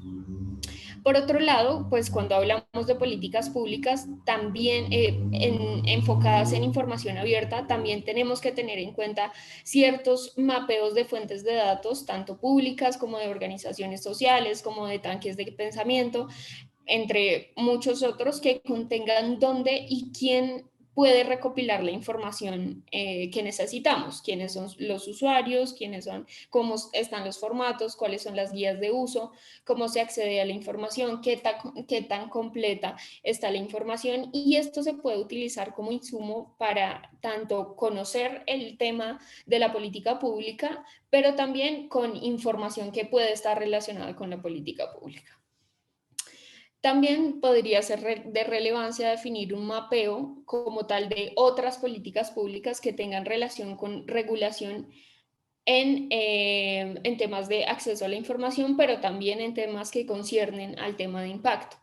Por otro lado, pues cuando hablamos de políticas públicas, también enfocadas en información abierta, también tenemos que tener en cuenta ciertos mapeos de fuentes de datos, tanto públicas como de organizaciones sociales, como de tanques de pensamiento, entre muchos otros que contengan dónde y quién puede recopilar la información que necesitamos, quiénes son los usuarios, quiénes son, cómo están los formatos, cuáles son las guías de uso, cómo se accede a la información, qué tan completa está la información, y esto se puede utilizar como insumo para tanto conocer el tema de la política pública, pero también con información que puede estar relacionada con la política pública. También podría ser de relevancia definir un mapeo como tal de otras políticas públicas que tengan relación con regulación en temas de acceso a la información, pero también en temas que conciernen al tema de impacto.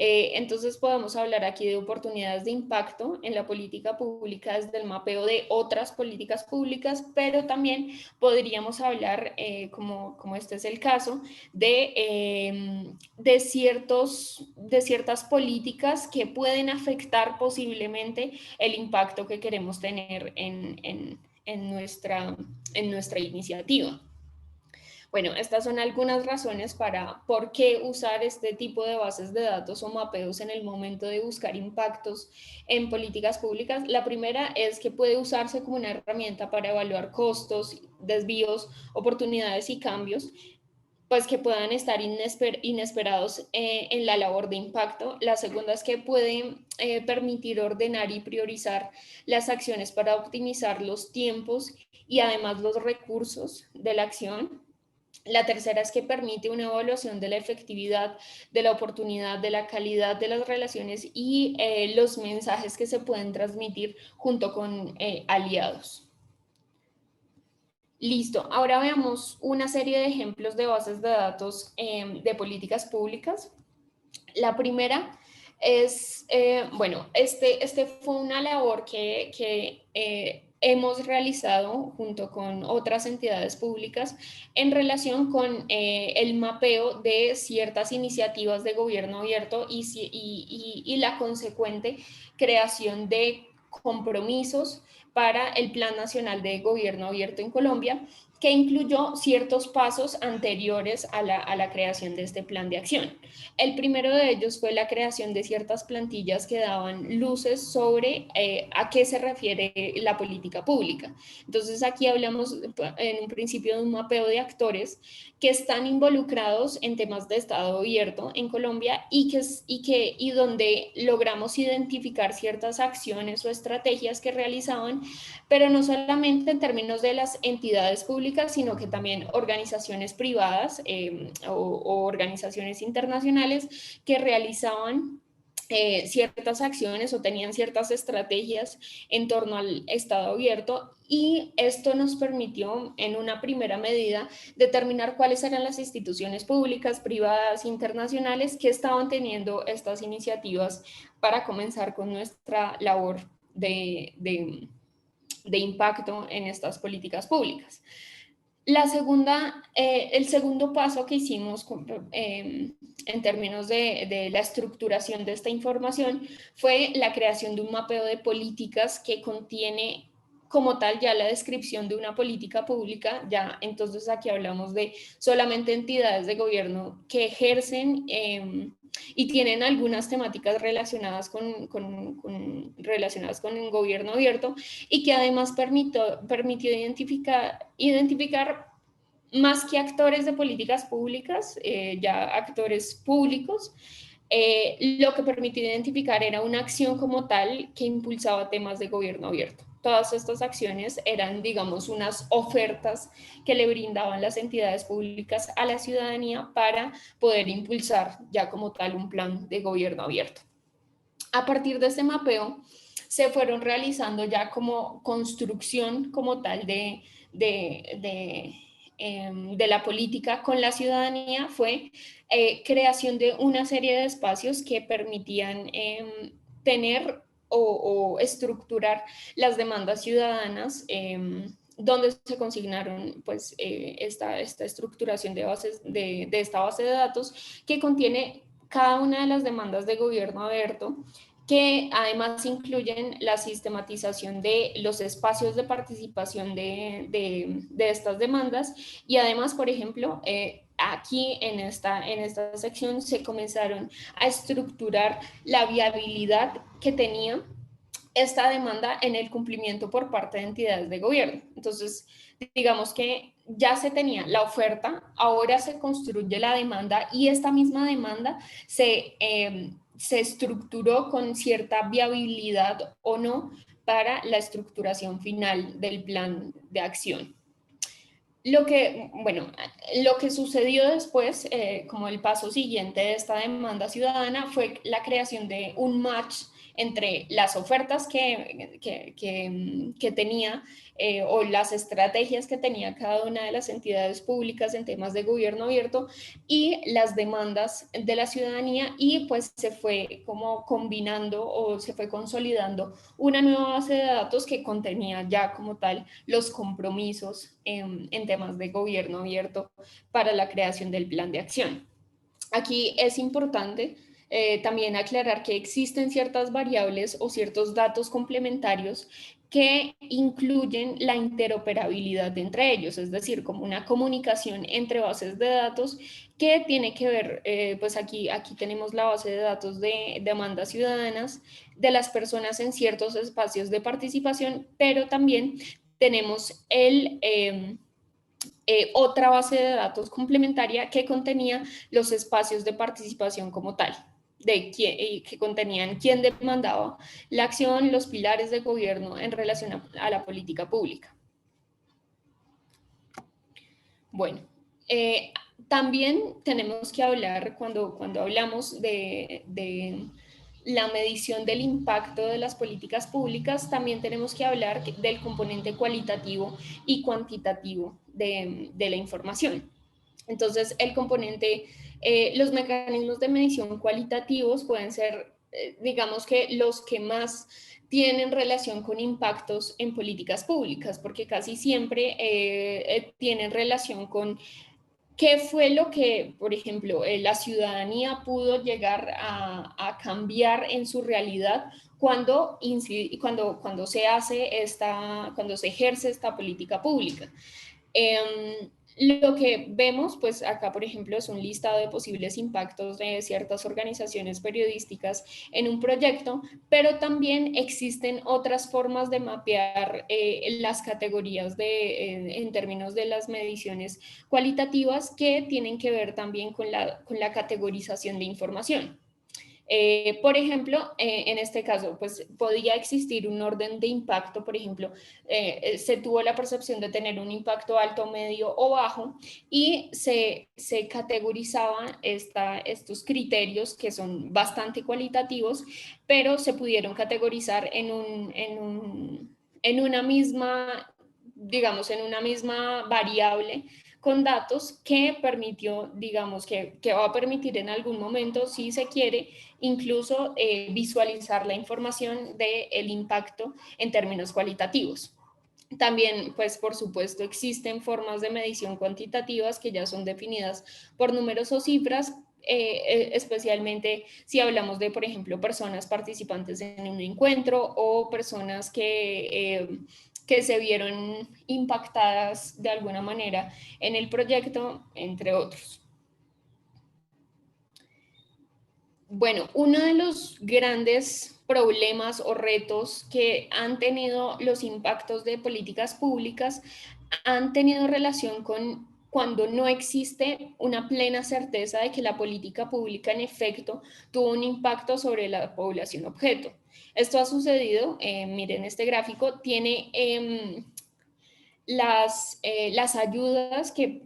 Entonces podemos hablar aquí de oportunidades de impacto en la política pública desde el mapeo de otras políticas públicas, pero también podríamos hablar, como este es el caso, de ciertas políticas que pueden afectar posiblemente el impacto que queremos tener en nuestra iniciativa. Bueno, estas son algunas razones por qué usar este tipo de bases de datos o mapeos en el momento de buscar impactos en políticas públicas. La primera es que puede usarse como una herramienta para evaluar costos, desvíos, oportunidades y cambios, pues que puedan estar inesperados en la labor de impacto. La segunda es que pueden permitir ordenar y priorizar las acciones para optimizar los tiempos y además los recursos de la acción. La tercera es que permite una evaluación de la efectividad, de la oportunidad, de la calidad de las relaciones y los mensajes que se pueden transmitir junto con aliados. Listo, ahora veamos una serie de ejemplos de bases de datos de políticas públicas. La primera es, bueno, este fue una labor que hemos realizado junto con otras entidades públicas en relación con el mapeo de ciertas iniciativas de gobierno abierto y la consecuente creación de compromisos para el Plan Nacional de Gobierno Abierto en Colombia, que incluyó ciertos pasos anteriores a la creación de este plan de acción. El primero de ellos fue la creación de ciertas plantillas que daban luces sobre a qué se refiere la política pública. Entonces aquí hablamos en un principio de un mapeo de actores que están involucrados en temas de Estado abierto en Colombia y donde logramos identificar ciertas acciones o estrategias que realizaban, pero no solamente en términos de las entidades públicas, sino que también organizaciones privadas o organizaciones internacionales que realizaban ciertas acciones o tenían ciertas estrategias en torno al Estado abierto, y esto nos permitió en una primera medida determinar cuáles eran las instituciones públicas, privadas, internacionales que estaban teniendo estas iniciativas para comenzar con nuestra labor de impacto en estas políticas públicas. El segundo paso que hicimos en términos de la estructuración de esta información fue la creación de un mapeo de políticas que contiene como tal ya la descripción de una política pública. Ya entonces aquí hablamos de solamente entidades de gobierno que ejercen y tienen algunas temáticas relacionadas relacionadas con el gobierno abierto, y que además permitió identificar más que actores de políticas públicas, ya actores públicos. Lo que permitió identificar era una acción como tal que impulsaba temas de gobierno abierto. Todas estas acciones eran, digamos, unas ofertas que le brindaban las entidades públicas a la ciudadanía para poder impulsar ya como tal un plan de gobierno abierto. A partir de este mapeo se fueron realizando ya como construcción como tal de la política con la ciudadanía. Fue creación de una serie de espacios que permitían tener o estructurar las demandas ciudadanas, donde se consignaron pues esta estructuración de esta base de datos que contiene cada una de las demandas de gobierno abierto, que además incluyen la sistematización de los espacios de participación de estas demandas. Y además, por ejemplo, aquí en esta sección se comenzaron a estructurar la viabilidad que tenía esta demanda en el cumplimiento por parte de entidades de gobierno. Entonces, digamos que ya se tenía la oferta, ahora se construye la demanda, y esta misma demanda se estructuró con cierta viabilidad o no para la estructuración final del plan de acción. Lo que sucedió después, como el paso siguiente de esta demanda ciudadana, fue la creación de un match entre las ofertas que tenía o las estrategias que tenía cada una de las entidades públicas en temas de gobierno abierto y las demandas de la ciudadanía, y pues se fue como combinando o se fue consolidando una nueva base de datos que contenía ya como tal los compromisos en temas de gobierno abierto para la creación del plan de acción. Aquí es importante también aclarar que existen ciertas variables o ciertos datos complementarios que incluyen la interoperabilidad entre ellos, es decir, como una comunicación entre bases de datos que tiene que ver, pues aquí tenemos la base de datos de demandas ciudadanas de las personas en ciertos espacios de participación, pero también tenemos otra base de datos complementaria que contenía los espacios de participación como tal, que contenían quién demandaba la acción, los pilares de gobierno en relación a la política pública. Bueno, también tenemos que hablar, cuando hablamos de la medición del impacto de las políticas públicas, también tenemos que hablar del componente cualitativo y cuantitativo de la información. Entonces, el componente, los mecanismos de medición cualitativos pueden ser, digamos que los que más tienen relación con impactos en políticas públicas, porque casi siempre tienen relación con ¿qué fue lo que, por ejemplo, la ciudadanía pudo llegar a cambiar en su realidad cuando se ejerce esta política pública? Lo que vemos, pues acá, por ejemplo, es un listado de posibles impactos de ciertas organizaciones periodísticas en un proyecto, pero también existen otras formas de mapear las categorías en términos de las mediciones cualitativas, que tienen que ver también con la categorización de información. Por ejemplo, en este caso, pues podía existir un orden de impacto. Por ejemplo, se tuvo la percepción de tener un impacto alto, medio o bajo, y se categorizaban estos criterios que son bastante cualitativos, pero se pudieron categorizar en una misma, digamos, en una misma variable con datos que permitió, digamos, que va a permitir en algún momento, si se quiere, incluso visualizar la información del impacto en términos cualitativos. También, pues, por supuesto, existen formas de medición cuantitativas que ya son definidas por números o cifras, especialmente si hablamos de, por ejemplo, personas participantes en un encuentro o personas que que se vieron impactadas de alguna manera en el proyecto, entre otros. Bueno, uno de los grandes problemas o retos que han tenido los impactos de políticas públicas han tenido relación con cuando no existe una plena certeza de que la política pública en efecto tuvo un impacto sobre la población objeto. Esto ha sucedido, miren este gráfico, tiene las ayudas que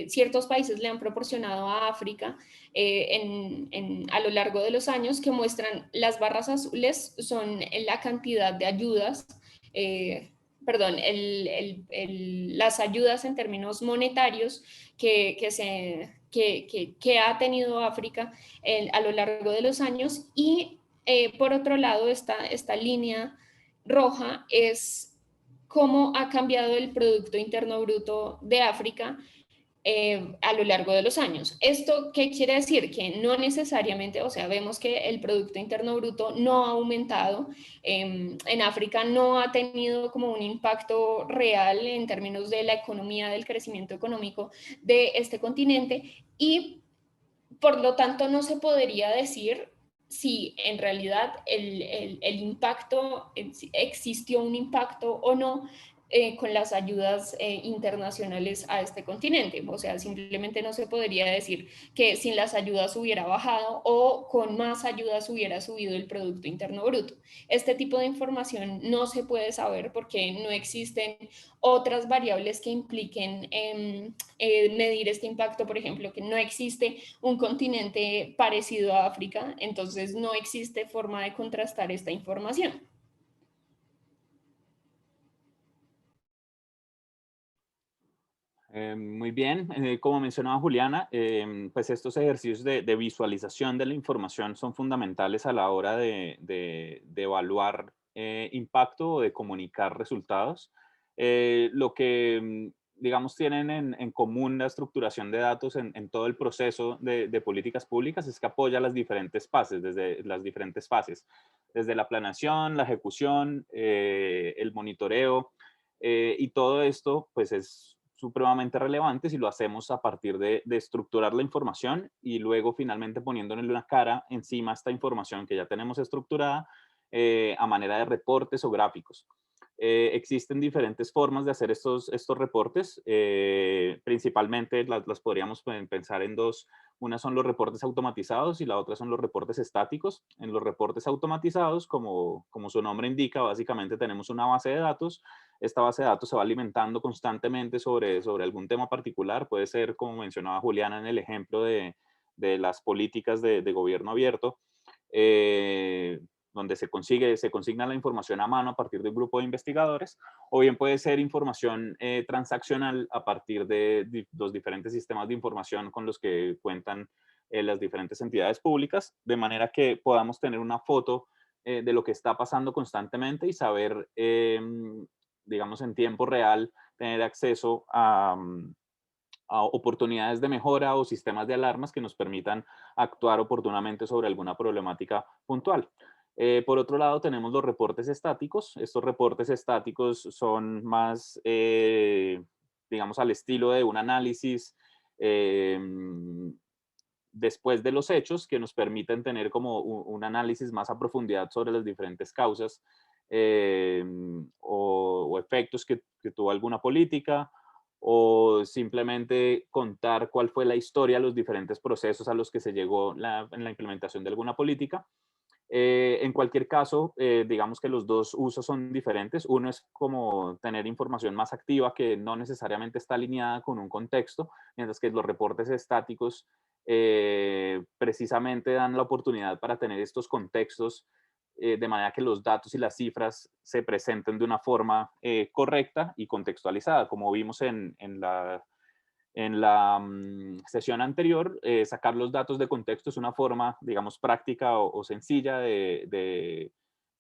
ciertos países le han proporcionado a África a lo largo de los años, que muestran las barras azules son la cantidad de ayudas, perdón, las ayudas en términos monetarios que ha tenido África a lo largo de los años, y por otro lado esta línea roja es cómo ha cambiado el Producto Interno Bruto de África a lo largo de los años. ¿Esto qué quiere decir? Que no necesariamente, o sea, vemos que el Producto Interno Bruto no ha aumentado, en África no ha tenido como un impacto real en términos de la economía, del crecimiento económico de este continente, y por lo tanto no se podría decir si en realidad el impacto, si existió un impacto o no con las ayudas internacionales a este continente. O sea, simplemente no se podría decir que sin las ayudas hubiera bajado o con más ayudas hubiera subido el Producto Interno Bruto. Este tipo de información no se puede saber porque no existen otras variables que impliquen medir este impacto. Por ejemplo, que no existe un continente parecido a África, entonces no existe forma de contrastar esta información. Muy bien, como mencionaba Juliana, pues estos ejercicios de visualización de la información son fundamentales a la hora de evaluar impacto o de comunicar resultados. Lo que, digamos, tienen en común la estructuración de datos en todo el proceso de políticas públicas es que apoya las diferentes fases, desde la planeación, la ejecución, el monitoreo, y todo esto, pues es supremamente relevante si lo hacemos a partir de estructurar la información y luego finalmente poniéndole una cara encima a esta información que ya tenemos estructurada a manera de reportes o gráficos. Existen diferentes formas de hacer estos reportes, principalmente las podríamos pensar en dos. Una son los reportes automatizados y la otra son los reportes estáticos. En los reportes automatizados, como su nombre indica, básicamente tenemos una base de datos. Esta base de datos se va alimentando constantemente sobre algún tema particular. Puede ser, como mencionaba Juliana en el ejemplo de las políticas de gobierno abierto, donde se consigna la información a mano a partir de un grupo de investigadores, o bien puede ser información transaccional a partir de los diferentes sistemas de información con los que cuentan las diferentes entidades públicas, de manera que podamos tener una foto de lo que está pasando constantemente y saber, digamos, en tiempo real, tener acceso a oportunidades de mejora o sistemas de alarmas que nos permitan actuar oportunamente sobre alguna problemática puntual. Por otro lado, tenemos los reportes estáticos. Estos reportes estáticos son más, digamos, al estilo de un análisis después de los hechos, que nos permiten tener como un análisis más a profundidad sobre las diferentes causas o efectos que tuvo alguna política, o simplemente contar cuál fue la historia, los diferentes procesos a los que se llegó en la implementación de alguna política. En cualquier caso, digamos que los dos usos son diferentes. Uno es como tener información más activa que no necesariamente está alineada con un contexto, mientras que los reportes estáticos precisamente dan la oportunidad para tener estos contextos de manera que los datos y las cifras se presenten de una forma correcta y contextualizada. Como vimos en la sesión anterior, sacar los datos de contexto es una forma, digamos, práctica o sencilla de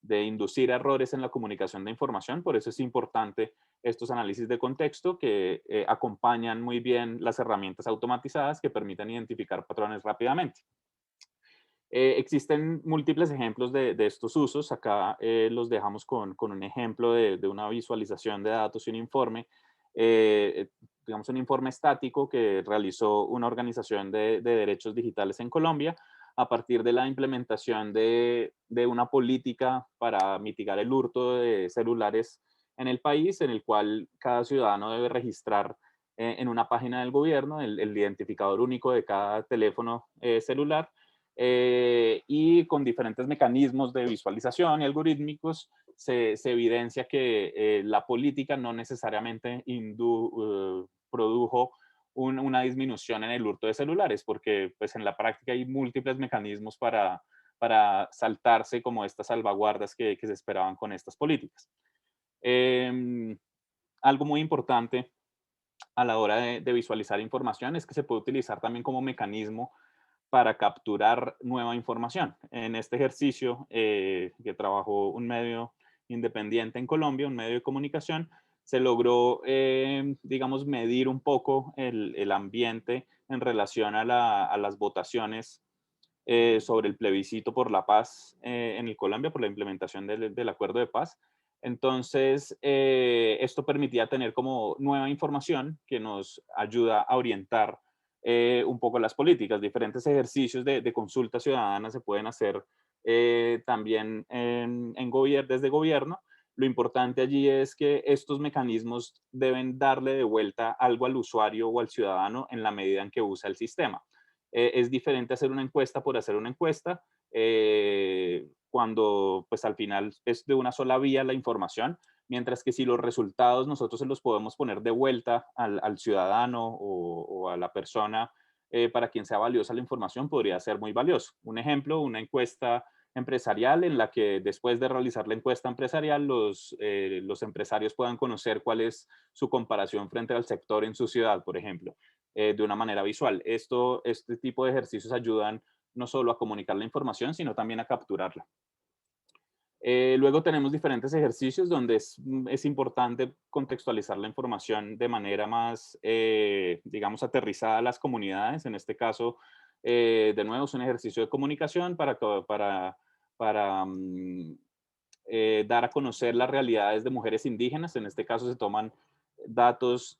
inducir errores en la comunicación de información. Por eso es importante estos análisis de contexto que acompañan muy bien las herramientas automatizadas que permitan identificar patrones rápidamente. Existen múltiples ejemplos de estos usos. Acá los dejamos con un ejemplo de una visualización de datos y un informe, digamos un informe estático que realizó una organización de derechos digitales en Colombia a partir de la implementación de una política para mitigar el hurto de celulares en el país, en el cual cada ciudadano debe registrar en una página del gobierno el identificador único de cada teléfono celular, y con diferentes mecanismos de visualización y algorítmicos se evidencia que la política no necesariamente produjo una disminución en el hurto de celulares, porque pues en la práctica hay múltiples mecanismos para saltarse como estas salvaguardas que se esperaban con estas políticas. Algo muy importante a la hora de visualizar información es que se puede utilizar también como mecanismo para capturar nueva información. En este ejercicio que trabajó un medio independiente en Colombia, un medio de comunicación, se logró, digamos, medir un poco el ambiente en relación a las votaciones sobre el plebiscito por la paz en el Colombia, por la implementación del acuerdo de paz. Entonces, esto permitía tener como nueva información que nos ayuda a orientar un poco las políticas. Diferentes ejercicios de consulta ciudadana se pueden hacer también desde gobierno. Lo importante allí es que estos mecanismos deben darle de vuelta algo al usuario o al ciudadano en la medida en que usa el sistema. Es diferente hacer una encuesta por hacer una encuesta, cuando pues al final es de una sola vía la información, mientras que si los resultados nosotros se los podemos poner de vuelta al ciudadano o a la persona para quien sea valiosa la información, podría ser muy valioso. Un ejemplo, una encuesta empresarial en la que después de realizar la encuesta empresarial los empresarios puedan conocer cuál es su comparación frente al sector en su ciudad, por ejemplo, de una manera visual. Este tipo de ejercicios ayudan no solo a comunicar la información, sino también a capturarla. Luego tenemos diferentes ejercicios donde es importante contextualizar la información de manera más, digamos, aterrizada a las comunidades. En este caso, de nuevo, es un ejercicio de comunicación para dar a conocer las realidades de mujeres indígenas. En este caso se toman datos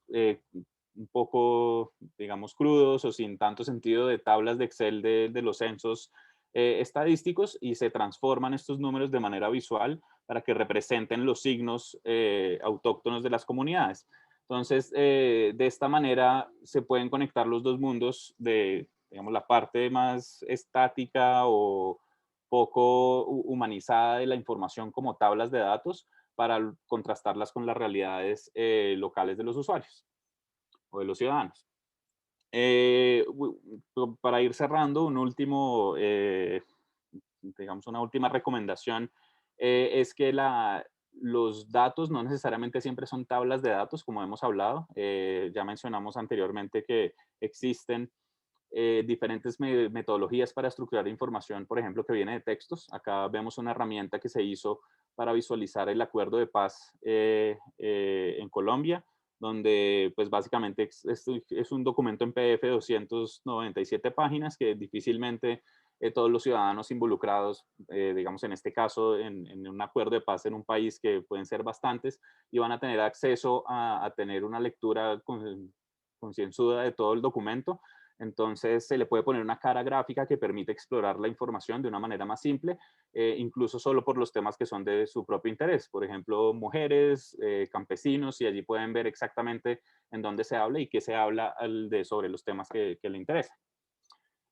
un poco, digamos, crudos o sin tanto sentido de tablas de Excel de los censos estadísticos y se transforman estos números de manera visual para que representen los signos autóctonos de las comunidades. Entonces, de esta manera se pueden conectar los dos mundos de, digamos, la parte más estática o poco humanizada de la información como tablas de datos para contrastarlas con las realidades locales de los usuarios o de los ciudadanos. Para ir cerrando, digamos, una última recomendación es que los datos no necesariamente siempre son tablas de datos, como hemos hablado. Ya mencionamos anteriormente que existen diferentes metodologías para estructurar información, por ejemplo, que viene de textos. Acá vemos una herramienta que se hizo para visualizar el acuerdo de paz en Colombia, donde pues básicamente es un documento en PDF de 297 páginas que difícilmente todos los ciudadanos involucrados, digamos en este caso, en un acuerdo de paz en un país que pueden ser bastantes, y van a tener acceso a tener una lectura concienzuda de todo el documento. Entonces se le puede poner una cara gráfica que permite explorar la información de una manera más simple, incluso solo por los temas que son de su propio interés. Por ejemplo, mujeres, campesinos, y allí pueden ver exactamente en dónde se habla y qué se habla sobre los temas que le interesan.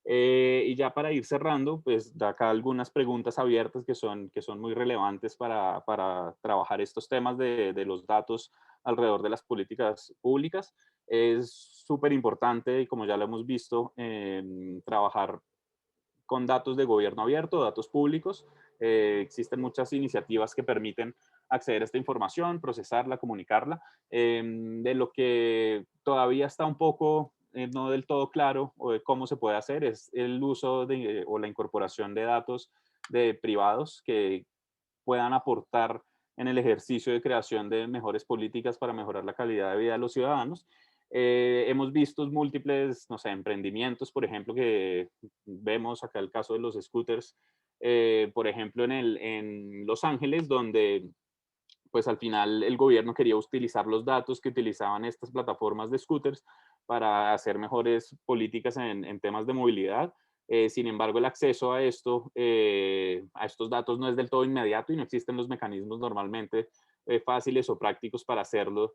Y ya para ir cerrando, pues da acá algunas preguntas abiertas que son muy relevantes para trabajar estos temas de los datos alrededor de las políticas públicas. Es súper importante, y como ya lo hemos visto, trabajar con datos de gobierno abierto, datos públicos. Existen muchas iniciativas que permiten acceder a esta información, procesarla, comunicarla. De lo que todavía está un poco no del todo claro o de cómo se puede hacer es el uso o la incorporación de datos de privados que puedan aportar en el ejercicio de creación de mejores políticas para mejorar la calidad de vida de los ciudadanos. Hemos visto múltiples, no sé, emprendimientos, por ejemplo, que vemos acá el caso de los scooters, por ejemplo, en Los Ángeles, donde pues al final el gobierno quería utilizar los datos que utilizaban estas plataformas de scooters para hacer mejores políticas en temas de movilidad. Sin embargo, el acceso a estos datos no es del todo inmediato y no existen los mecanismos normalmente fáciles o prácticos para hacerlo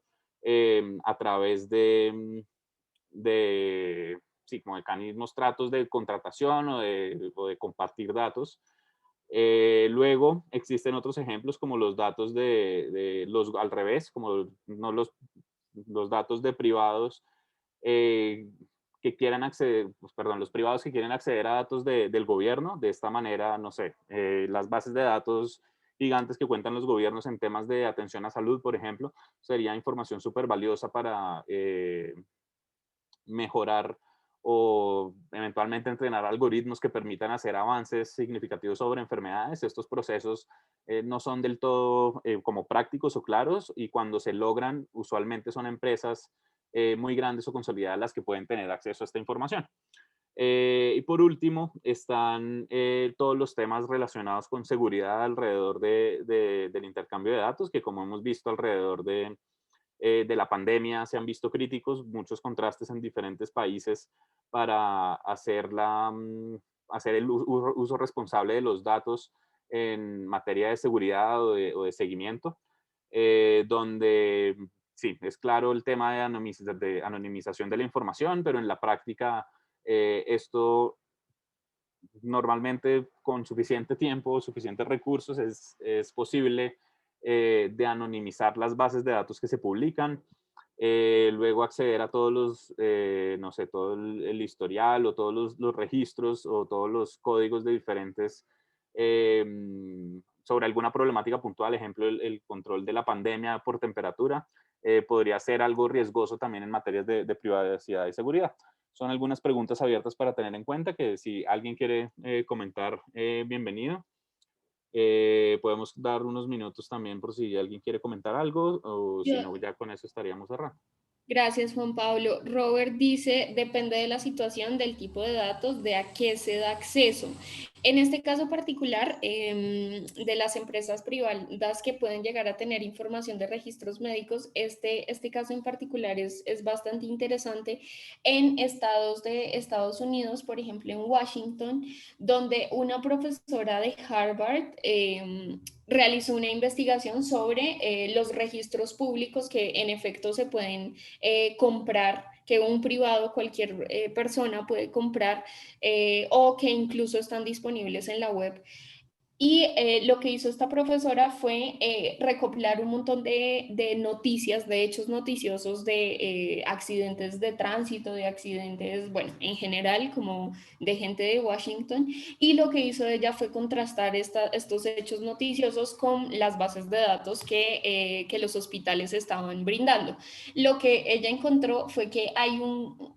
a través de sí, como mecanismos, tratos de contratación o de compartir datos. Luego existen otros ejemplos como los datos de los al revés, como no los datos de privados eh, que quieran acceder, pues, perdón, los privados que quieren acceder a datos del gobierno. De esta manera, no sé, las bases de datos gigantes que cuentan los gobiernos en temas de atención a salud, por ejemplo, sería información súper valiosa para mejorar o eventualmente entrenar algoritmos que permitan hacer avances significativos sobre enfermedades. Estos procesos no son del todo como prácticos o claros, y cuando se logran, usualmente son empresas muy grandes o consolidadas las que pueden tener acceso a esta información. Y por último, están todos los temas relacionados con seguridad alrededor del intercambio de datos, que como hemos visto alrededor de la pandemia se han visto críticos, muchos contrastes en diferentes países para hacer el uso responsable de los datos en materia de seguridad o de seguimiento, donde sí, es claro el tema de anonimización de la información, pero en la práctica esto normalmente con suficiente tiempo, suficientes recursos, es posible de anonimizar las bases de datos que se publican, luego acceder a todos no sé, todo el historial o todos los registros o todos los códigos de diferentes, sobre alguna problemática puntual, ejemplo, el control de la pandemia por temperatura, podría ser algo riesgoso también en materias de privacidad y seguridad. Son algunas preguntas abiertas para tener en cuenta, que si alguien quiere comentar, bienvenido. Podemos dar unos minutos también por si alguien quiere comentar algo, o si Yo, no, ya con eso estaríamos cerrando. Gracias, Juan Pablo. Robert dice, depende de la situación, del tipo de datos, de a qué se da acceso. En este caso particular, de las empresas privadas que pueden llegar a tener información de registros médicos, este caso en particular es bastante interesante en estados de Estados Unidos, por ejemplo, en Washington, donde una profesora de Harvard realizó una investigación sobre los registros públicos que en efecto se pueden comprar, que un privado, cualquier persona puede comprar, o que incluso están disponibles en la web. Y lo que hizo esta profesora fue recopilar un montón de noticias, de hechos noticiosos, de accidentes de tránsito, de accidentes, bueno, en general, como de gente de Washington. Y lo que hizo ella fue contrastar estos hechos noticiosos con las bases de datos que los hospitales estaban brindando. Lo que ella encontró fue que hay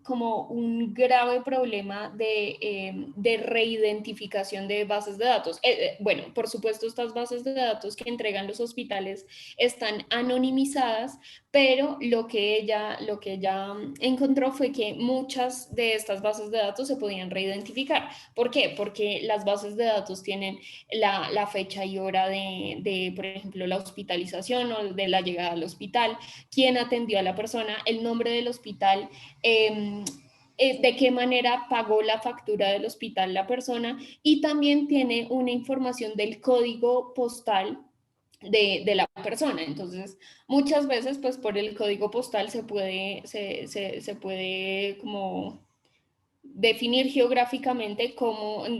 como un grave problema de reidentificación de bases de datos. Bueno, por supuesto, estas bases de datos que entregan los hospitales están anonimizadas, pero lo que ella encontró fue que muchas de estas bases de datos se podían reidentificar. ¿Por qué? Porque las bases de datos tienen la fecha y hora por ejemplo, la hospitalización o de la llegada al hospital, quién atendió a la persona, el nombre del hospital, de qué manera pagó la factura del hospital la persona, y también tiene una información del código postal de la persona. Entonces, muchas veces, pues por el código postal se puede como definir geográficamente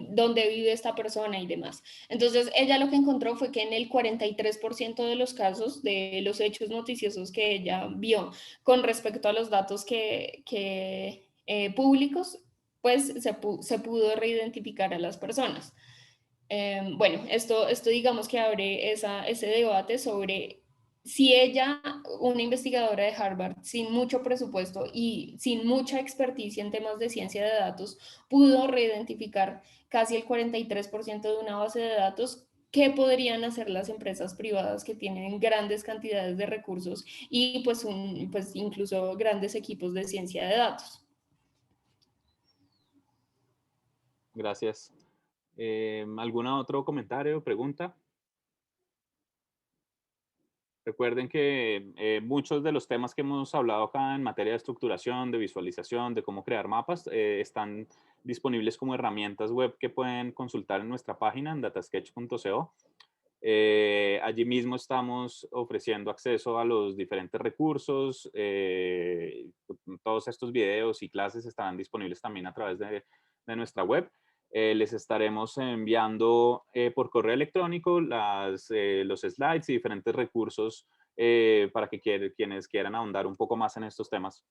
dónde vive esta persona y demás. Entonces, ella lo que encontró fue que en el 43% de los casos de los hechos noticiosos que ella vio con respecto a los datos públicos, pues se pudo reidentificar a las personas. Bueno, esto digamos que abre ese debate sobre si ella, una investigadora de Harvard, sin mucho presupuesto y sin mucha experticia en temas de ciencia de datos, pudo reidentificar casi el 43% de una base de datos, qué podrían hacer las empresas privadas que tienen grandes cantidades de recursos y pues, pues incluso grandes equipos de ciencia de datos. Gracias. ¿Algún otro comentario, pregunta? Recuerden que muchos de los temas que hemos hablado acá en materia de estructuración, de visualización, de cómo crear mapas, están disponibles como herramientas web que pueden consultar en nuestra página en datasketch.co. Allí mismo estamos ofreciendo acceso a los diferentes recursos. Todos estos videos y clases estarán disponibles también a través de nuestra web. Les estaremos enviando por correo electrónico los slides y diferentes recursos para que quienes quieran ahondar un poco más en estos temas.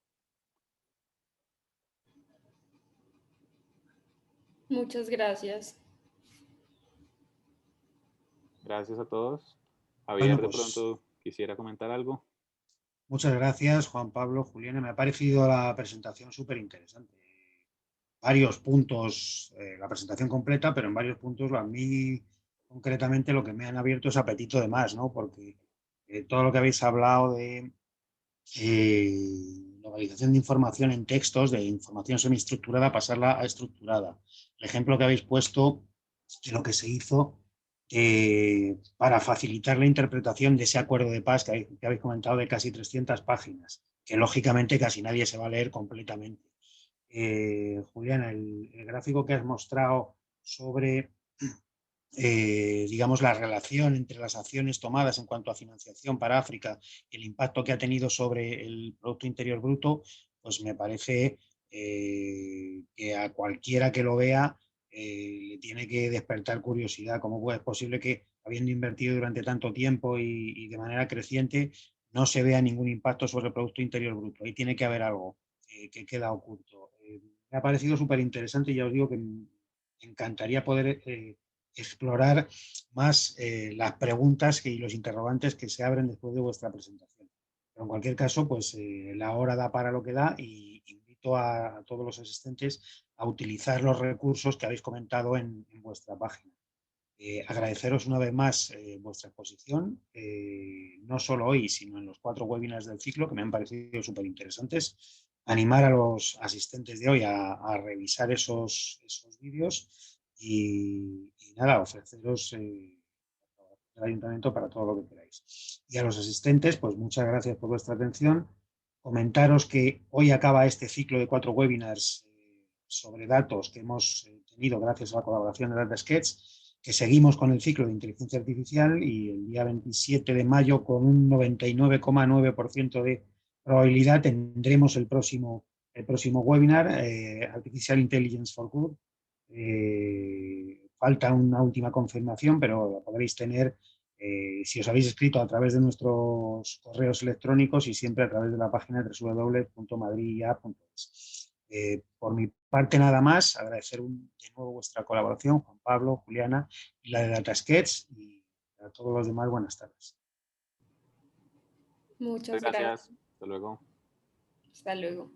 Muchas gracias. Gracias a todos. Javier, Bueno, de pues pronto quisiera comentar algo. muchas gracias, Juan Pablo, Juliana. Me ha parecido la presentación súper interesante. Varios puntos, la presentación completa, pero en varios puntos a mí concretamente lo que me han abierto es apetito de más, ¿no? Porque todo lo que habéis hablado de localización de información en textos, de información semiestructurada, pasarla a estructurada. El ejemplo que habéis puesto de lo que se hizo para facilitar la interpretación de ese acuerdo de paz que habéis comentado de casi 300 páginas, que lógicamente casi nadie se va a leer completamente. Juliana, el gráfico que has mostrado sobre digamos, la relación entre las acciones tomadas en cuanto a financiación para África y el impacto que ha tenido sobre el Producto Interior Bruto, pues me parece que a cualquiera que lo vea le tiene que despertar curiosidad. ¿Cómo es posible que, habiendo invertido durante tanto tiempo y de manera creciente, no se vea ningún impacto sobre el Producto Interior Bruto? Ahí tiene que haber algo que queda oculto. Me ha parecido súper interesante y ya os digo que me encantaría poder explorar más las preguntas y los interrogantes que se abren después de vuestra presentación. Pero en cualquier caso, pues la hora da para lo que da y invito a todos los asistentes a utilizar los recursos que habéis comentado en vuestra página. Agradeceros una vez más vuestra exposición, no solo hoy, sino en los 4 webinars del ciclo, que me han parecido súper interesantes. Animar a los asistentes de hoy a revisar esos vídeos y nada, ofreceros el ayuntamiento para todo lo que queráis. Y a los asistentes, pues muchas gracias por vuestra atención. Comentaros que hoy acaba este ciclo de 4 webinars sobre datos que hemos tenido gracias a la colaboración de DataSketch, que seguimos con el ciclo de inteligencia artificial y el día 27 de mayo con un 99,9% de probabilidad tendremos el próximo webinar, Artificial Intelligence for Good. Falta una última confirmación, pero la podréis tener si os habéis escrito a través de nuestros correos electrónicos y siempre a través de la página www.madridia.es. Por mi parte nada más, agradecer de nuevo vuestra colaboración, Juan Pablo, Juliana y la de DataSketch, y a todos los demás buenas tardes. Muchas Gracias. gracias. Hasta luego. Hasta luego.